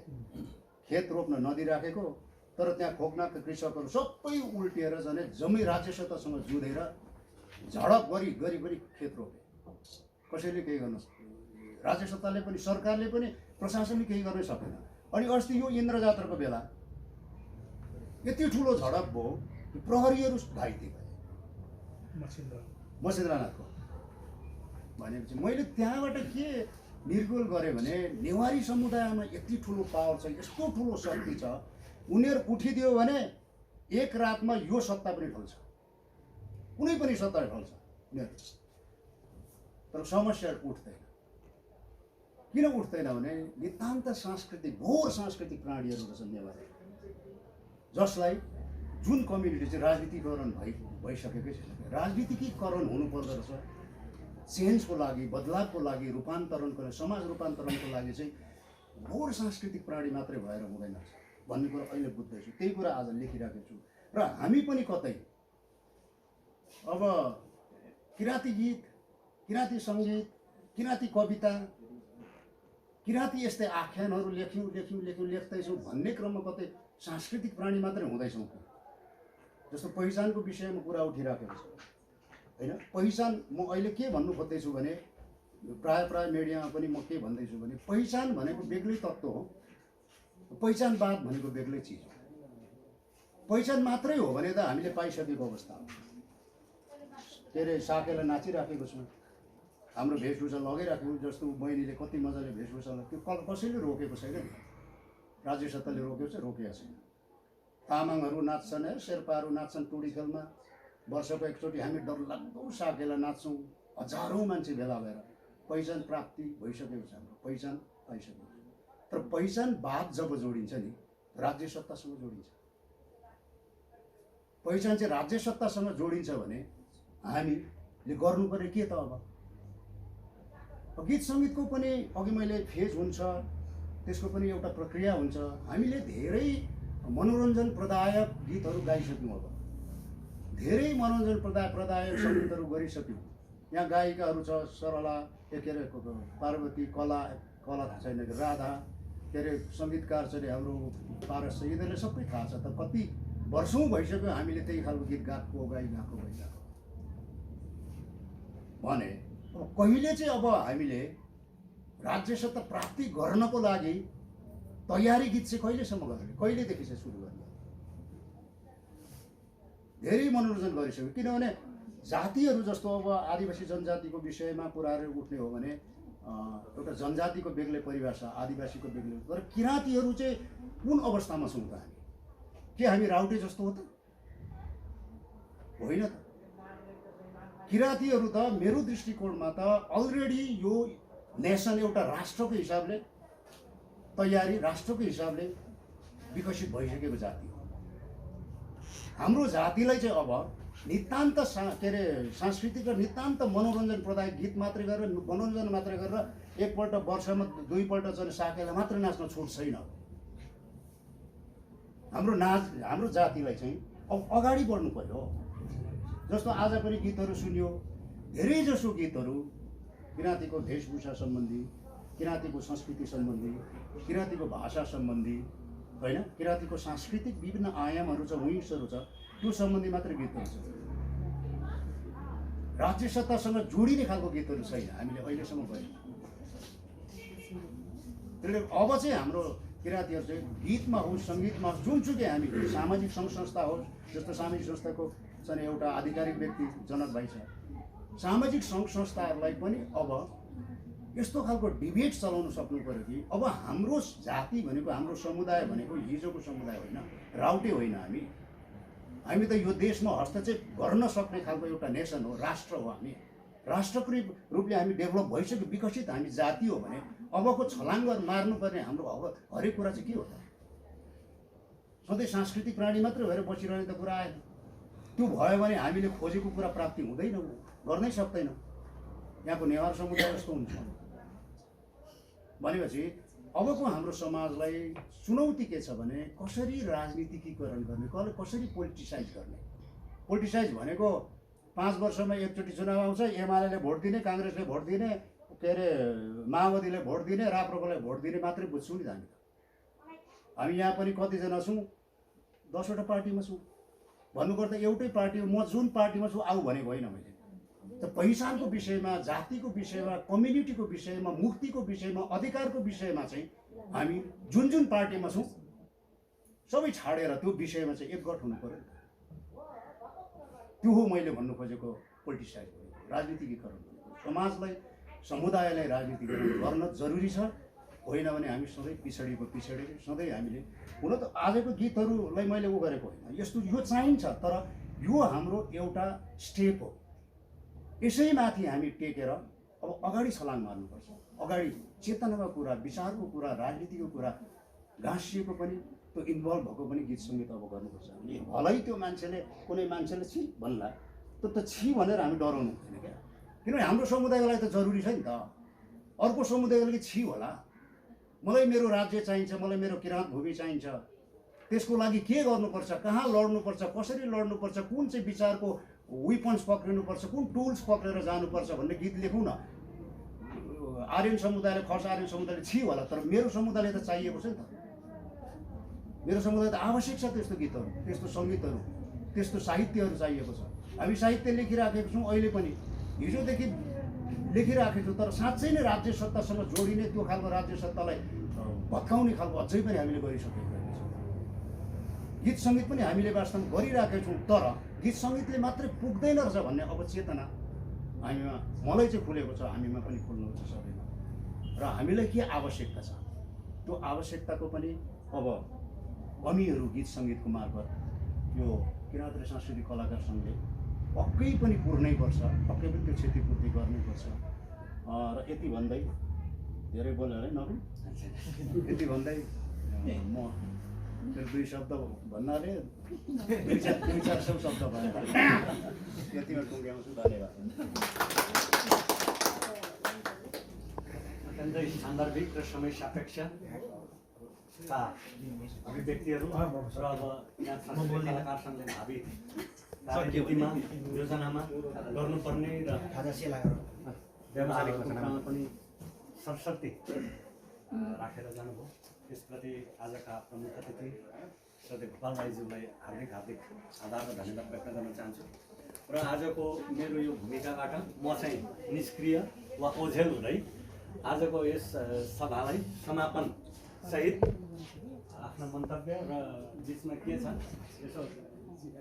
खेत रोप्न नदिराखेको, तर त्यहाँ खोक्नाका कृषकहरू सबै उल्टिएर जाने जम्मै राज्य सत्तासँग जुधेर झडप गरी खेत रोपे। कसैले केही गर्न, राज्य सत्ताले पनि सरकारले पनि प्रशासनले केही गर्न सकेन। अनि अस्ति यो इन्द्र जात्राको बेला यति ठुलो झडप भयो कि प्रहरीहरू घाइते भए मसेन्द्रनाथको। भनेपछि मैले त्यहाँबाट के निर्गोल गरेँ भने नेवारी समुदायमा यति ठुलो पावर छ, यस्तो ठुलो शक्ति छ, उनीहरू उठिदियो भने एक रातमा यो सत्ता पनि ढल्छ, कुनै पनि सत्ता ढल्छ उनीहरू। तर समस्या उठ्दैन। किन उठ्दैन भने नितान्त सांस्कृतिक घोर सांस्कृतिक प्राणीहरू रहेछन् नेवारी, जसलाई जुन कम्युनिटी चाहिँ राजनीतिकरण भइसकेकै छैन। राजनीतिकीकरण हुनुपर्दो रहेछ चेन्जको लागि, बदलावको लागि, रूपान्तरणको लागि, समाज रूपान्तरणको लागि चाहिँ घोर सांस्कृतिक प्राणी मात्रै भएर हुँदैन भन्ने कुरा अहिले बुझ्दैछु। त्यही कुरा आज लेखिराखेको छु। र हामी पनि कतै अब किराँती गीत, किराँती सङ्गीत, किराँती कविता, किराँती यस्तै आख्यानहरू लेख्दैछौँ भन्ने क्रममा कतै सांस्कृतिक प्राणी मात्रै हुँदैछौँ। जस्तो पहिचानको विषयमा कुरा उठिराखेको छ होइन। पहिचान म अहिले के भन्नु खोज्दैछु भने प्राय मिडियामा पनि म के भन्दैछु भने पहिचान भनेको बेग्लै तत्त्व हो, पहिचानवाद भनेको बेग्लै चिज हो। पहिचान मात्रै हो भने त हामीले पाइसकेको अवस्था हो। के अरे साकेला नाचिराखेको छौँ, हाम्रो वेशभूषा लगाइराखेको, जस्तो बहिनीले कति मजाले वेशभूषा त्यो कसैले रोकेको छैन, राज्य सत्ताले रोकेको छ, रोकेको छैन। तामाङहरू नाच्छन्, शेर्पाहरू नाच्छन् टोडी खेलमा, वर्षको एकचोटि हामी डरलाग्दो साकेला नाच्छौँ, हजारौँ मान्छे भेला भएर। पहिचान प्राप्ति भइसकेको छ, हाम्रो पहिचान पाइसकेको छ। तर पहिचानवाद जब जोडिन्छ नि राज्य सत्तासँग जोडिन्छ। पहिचान चाहिँ राज्य सत्तासँग जोडिन्छ भने हामीले गर्नुपर्ने के त अब गीत सङ्गीतको पनि अघि मैले फेज हुन्छ, त्यसको पनि एउटा प्रक्रिया हुन्छ। हामीले धेरै मनोरञ्जन प्रदायक गीतहरू गाइसक्यौँ, अब धेरै मनोरञ्जन प्रदायक सङ्गीतहरू गरिसक्यौँ। यहाँ गायिकाहरू छ सरला, के अरे पार्वती, कला छैन राधा, के अरे सङ्गीतकार चाहिँ हाम्रो पारस छ, यिनीहरूले सबै थाहा छ। त कति वर्षौँ भइसक्यो हामीले त्यही खालको गीत गाएको भने अब कहिले चाहिँ अब हामीले राज्य सत्ता प्राप्ति गर्नको लागि तयारी गीत चाहिँ कहिलेसम्म गर्ने, कहिलेदेखि चाहिँ सुरु गर्ने? धेरै मनोरञ्जन गरिसक्यो। किनभने जातिहरू जस्तो अब आदिवासी जनजातिको विषयमा कुराहरू उठ्ने हो भने एउटा जनजातिको बेग्लै परिभाषा, आदिवासीको बेग्लै। तर किराँतीहरू चाहिँ कुन अवस्थामा छौँ त हामी? के हामी राउटे जस्तो हो त? होइन त। किराँतीहरू त मेरो दृष्टिकोणमा त अलरेडी यो नेसन एउटा राष्ट्रको हिसाबले तयारी, राष्ट्रको हिसाबले विकसित भइसकेको जाति हो। हाम्रो जातिलाई चाहिँ अब नितान्त के अरे सांस्कृतिक र नितान्त मनोरञ्जन प्रदायक गीत मात्रै गरेर, मनोरञ्जन मात्रै गरेर एकपल्ट वर्षमा दुईपल्ट चाहिँ साकेला मात्रै नाच्न छुट छैन। हाम्रो जातिलाई चाहिँ अब अगाडि बढ्नु पर्यो। जस्तो आज पनि गीतहरू सुन्यो, धेरै जसो गीतहरू किराँतीको वेशभूषा सम्बन्धी, किराँतीको संस्कृति सम्बन्धी, किराँतीको भाषा सम्बन्धी, होइन, किराँतीको सांस्कृतिक विभिन्न आयामहरू छ, विङ्सहरू छ, त्यो सम्बन्धी मात्रै गीतहरू छ। राज्य सत्तासँग जोडिने खालको गीतहरू छैन हामीले अहिलेसम्म गऱ्यौँ। त्यसले अब चाहिँ हाम्रो किराँतीहरू चाहिँ गीतमा होस्, सङ्गीतमा होस्, जुनसुकै हामी सामाजिक सङ्घ संस्था होस्, जस्तो सामाजिक संस्थाको चाहिँ एउटा आधिकारिक व्यक्ति जनक भाइ छ, सामाजिक सङ्घ संस्थाहरूलाई पनि अब यस्तो खालको डिबेट चलाउन सक्नु पऱ्यो कि अब हाम्रो जाति भनेको हाम्रो समुदाय भनेको हिजोको समुदाय होइन, राउटे होइन। हामी त यो देशमा हस्तक्षेप गर्न सक्ने खालको एउटा नेसन हो, राष्ट्र हो। हामी राष्ट्रको रूपले हामी डेभलप भइसक्यो, विकसित हामी जाति हो भने अबको छलाङ्ग मार्नुपर्ने हाम्रो अब हरेक कुरा चाहिँ के हो त? सधैँ सांस्कृतिक प्राणी मात्रै भएर बसिरहने त कुरा आएन। त्यो भयो भने हामीले खोजेको कुरा प्राप्ति हुँदैन, गर्नै सक्दैनौँ। यहाँको नेवार समुदाय जस्तो हुन्छ भनेपछि अबको हाम्रो समाजलाई चुनौती के छ भने कसरी राजनीतिकीकरण गर्ने, कसरी पोलिटिसाइज गर्ने। पोलिटिसाइज भनेको 5 वर्षमा एकचोटि चुनाव आउँछ, एमाले भोट दिने, काङ्ग्रेसले भोट दिने, के अरे माओवादीले भोट दिने, राप्रपालाई भोट दिने मात्रै बुझ्छौँ नि त हामी यहाँ पनि कतिजना छौँ, 10वटा पार्टीमा छौँ। भन्नुपर्दा एउटै पार्टी, म जुन पार्टीमा छु आऊ भनेको होइन मैले। त पहिचानको विषयमा, जातिको विषयमा, कम्युनिटीको विषयमा, मुक्तिको विषयमा, अधिकारको विषयमा चाहिँ हामी जुन जुन पार्टीमा छौँ सबै छाडेर त्यो विषयमा चाहिँ एकगठ हुनु पर्यो। त्यो हो मैले भन्नु खोजेको पोलिटिसाइज भनेको, राजनीतिकीकरण भनेको। समाजलाई, समुदायलाई राजनीतिकरण गर्न जरुरी छ, होइन भने हामी सधैँ पिछडेको, सधैँ हामीले हुन त आजको गीतहरूलाई मैले उ गरेको होइन, यस्तो यो चाहिन्छ, तर यो हाम्रो एउटा स्टेप हो। यसैमाथि हामी टेकेर अब अगाडि छलाङ मार्नुपर्छ। अगाडि चेतनाको कुरा, विचारको कुरा, राजनीतिको कुरा गाँसिएको पनि, त्यो इन्भल्भ भएको पनि गीत सङ्गीत अब गर्नुपर्छ। भलै त्यो मान्छेले, कुनै मान्छेले छि भन्ला, त्यो त छि भनेर हामी डराउनु हुँदैन क्या। किनभने हाम्रो समुदायको लागि त जरुरी छ नि त। अर्को समुदायको लागि छि होला, मलाई मेरो राज्य चाहिन्छ, मलाई मेरो किराँत भूमि चाहिन्छ, त्यसको लागि के गर्नुपर्छ, कहाँ लड्नुपर्छ, कसरी लड्नुपर्छ, कुन चाहिँ विचारको वेपन्स पक्रिनुपर्छ, कुन टुल्स पक्रेर जानुपर्छ भन्ने गीत लेखौँ न। आर्यन समुदायले, खस आर्यन समुदायले छि होला, तर मेरो समुदायले त चाहिएको छ नि त। मेरो समुदाय त आवश्यक छ त्यस्तो गीतहरू, त्यस्तो सङ्गीतहरू, त्यस्तो साहित्यहरू चाहिएको छ। हामी साहित्य लेखिराखेको छौँ, अहिले पनि हिजोदेखि लेखिराखेको छौँ, तर साँच्चै नै राज्य सत्तासँग जोडिने त्यो खालको राज्य सत्तालाई भत्काउने खालको अझै पनि हामीले गरिसकेको छैनौँ। गीत सङ्गीत पनि हामीले वास्तवमा गरिराखेको छौँ, तर गीत सङ्गीतले मात्रै पुग्दैन रहेछ भन्ने अब चेतना हामीमा, मलाई चाहिँ खुलेको छ, हामीमा पनि खुल्नु छ सबैमा। र हामीलाई के आवश्यकता छ, त्यो आवश्यकताको पनि अब कमीहरू गीत सङ्गीतको मार्फत यो किराँत र सांस्कृतिक कलाकार सङ्घले पक्कै पनि पुर्नै पर्छ, पक्कै पनि त्यो क्षतिपूर्ति गर्नुपर्छ। र यति भन्दै, धेरै बोल्यो है नकुल, यति भन्दै म दुई शब्द भन्नाले दुई चार शब्द भएर यतिमा टुङ्ग्याउँछु। धन्यवाद। अत्यन्तै सान्दर्भिक र समय सापेक्षका अभिव्यक्तिहरू र अब यहाँ सांस्कृतिक कलाकार सङ्घले भावी कार्यनीतिमा, योजनामा गर्नुपर्ने र व्यावहारिक कुरामा पनि सरसर्ती राखेर जानुभयो। त्यसप्रति आजका प्रमुख अतिथि श्री गोपाल राईज्यूलाई हार्दिक आभार र धन्यवाद व्यक्त गर्न चाहन्छु। र आजको मेरो यो भूमिकाबाट म चाहिँ निष्क्रिय वा ओझेल हुँदै आजको यस सभालाई समापन सहित आफ्नो मन्तव्य र बिचमा के छ यसो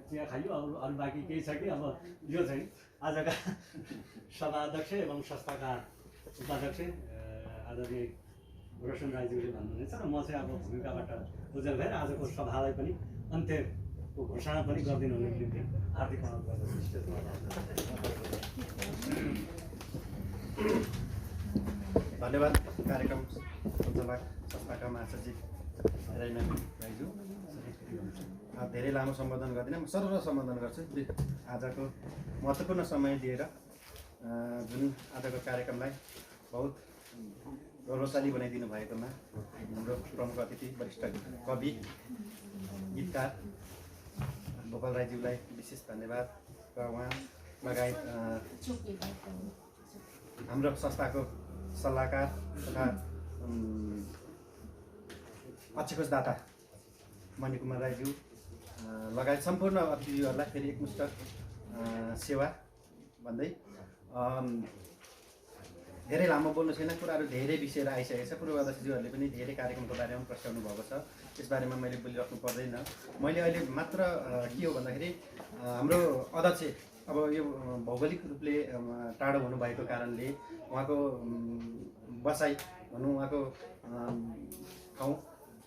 चिया खाइयो, अरू बाँकी केही छ कि अब यो चाहिँ आजका सभाध्यक्ष एवं संस्थाका उपाध्यक्ष आदरणीय रोशन राईज्यूले भन्नुहुनेछ र म चाहिँ अब भूमिकाबाट ओझेल भएर आजको सभालाई पनि अन्त्यको घोषणा पनि गरिदिनु हुने निम्ति हार्दिक अनुरोध गर्दछु। धन्यवाद। कार्यक्रम सञ्चालक संस्थाका महासचिव राईनारायण राईज्यू, धेरै लामो सम्बोधन गर्दिनँ, म सरल सम्बोधन गर्छु। आजको महत्त्वपूर्ण समय दिएर जुन आजको कार्यक्रमलाई बहुत गौरवशाली बनाइदिनु भएकोमा हाम्रो प्रमुख अतिथि वरिष्ठ कवि गीतकार गोपाल राईज्यूलाई विशेष धन्यवाद। र उहाँ लगायत हाम्रो संस्थाको सल्लाहकार तथा अक्षकोषदाता मणिकुमार राईज्यू लगायत सम्पूर्ण अतिथिहरूलाई फेरि एकमुष्ट सेवा भन्दै, धेरै लामो बोल्नु छैन, कुराहरू धेरै विषयहरू आइसकेको छ। पूर्वाध्यक्षज्यूहरूले पनि धेरै कार्यक्रमको बारेमा प्रस्ताउनु भएको छ, त्यसबारेमा मैले बोलिराख्नु पर्दैन। मैले अहिले मात्र के हो भन्दाखेरि हाम्रो अध्यक्ष अब यो भौगोलिक रूपले टाढो हुनुभएको कारणले उहाँको बसाइ भनौँ उहाँको ठाउँ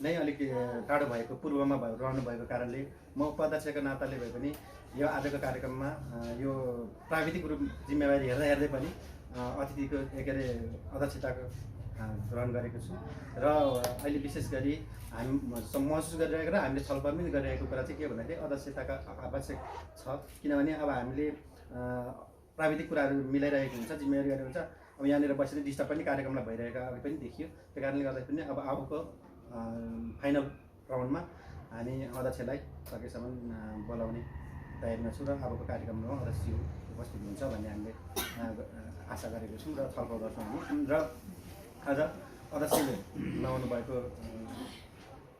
नै अलिक टाढो भएको पूर्वमा रहनुभएको कारणले म उपाध्यक्षको नाताले भए पनि यो आजको कार्यक्रममा यो प्राविधिक रूप जिम्मेवारी हेर्दै पनि अतिथिको के अरे अध्यक्षताको ग्रहण गरेको छु र अहिले विशेष गरी हामी महसुस गरिरहेको र हामीले छलफल पनि गरिरहेको कुरा चाहिँ के भन्दाखेरि अध्यक्षताका आवश्यक छ किनभने अब हामीले प्राविधिक कुराहरू मिलाइरहेको हुन्छ जिम्मेवारी गरेको हुन्छ अब यहाँनिर बसेर डिस्टर्ब पनि कार्यक्रमलाई भइरहेको अघि पनि देखियो त्यो कारणले गर्दा पनि अब अबको फाइनल राउन्डमा हामी अध्यक्षलाई सकेसम्म बोलाउने तयारीमा छु र अबको कार्यक्रममा अध्यक्षज्यू उपस्थित हुन्छ भन्ने हामीले आशा गरेको छौँ र छलफल गर्छौँ हामी र आज अध्यक्षले नआउनु भएको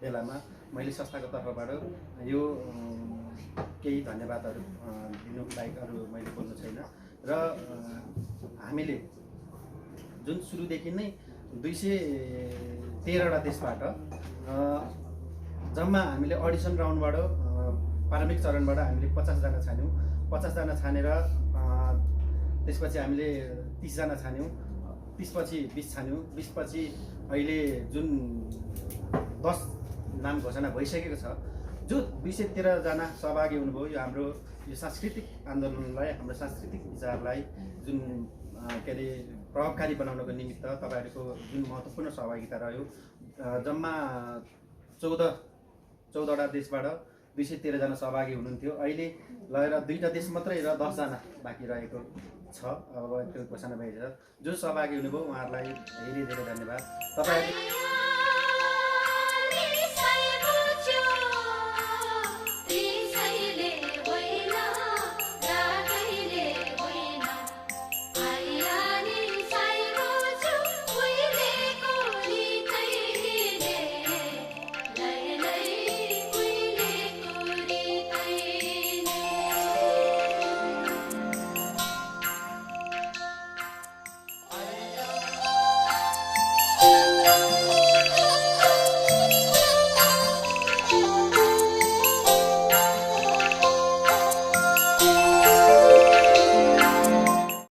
बेलामा मैले संस्थाको तर्फबाट यो केही धन्यवादहरू दिनु बाहेक अरू मैले बोल्नु छैन र हामीले जुन सुरुदेखि नै 213वटा देशबाट जम्मा हामीले अडिसन राउन्डबाट प्रारम्भिक चरणबाट हामीले 50जना छान्यौँ 50जना छानेर त्यसपछि हामीले 30जना छान्यौँ 30 पछि 20 छान्यौँ 20 पछि अहिले जुन 10 नाम घोषणा भइसकेको छ जो 213जना सहभागी हुनुभयो यो हाम्रो यो सांस्कृतिक आन्दोलनलाई हाम्रो सांस्कृतिक विचारलाई जुन के अरे प्रभावकारी बनाउनको निमित्त तपाईँहरूको जुन महत्त्वपूर्ण सहभागिता रह्यो जम्मा 14वटा देशबाट 213जना सहभागी हुनुहुन्थ्यो अहिले लगेर 2टा देश मात्रै र 10जना बाँकी रहेको छ अब त्यो घोषणा भइसक्यो जो सहभागी हुनुभयो उहाँहरूलाई धेरै धेरै धन्यवाद। तपाईहरु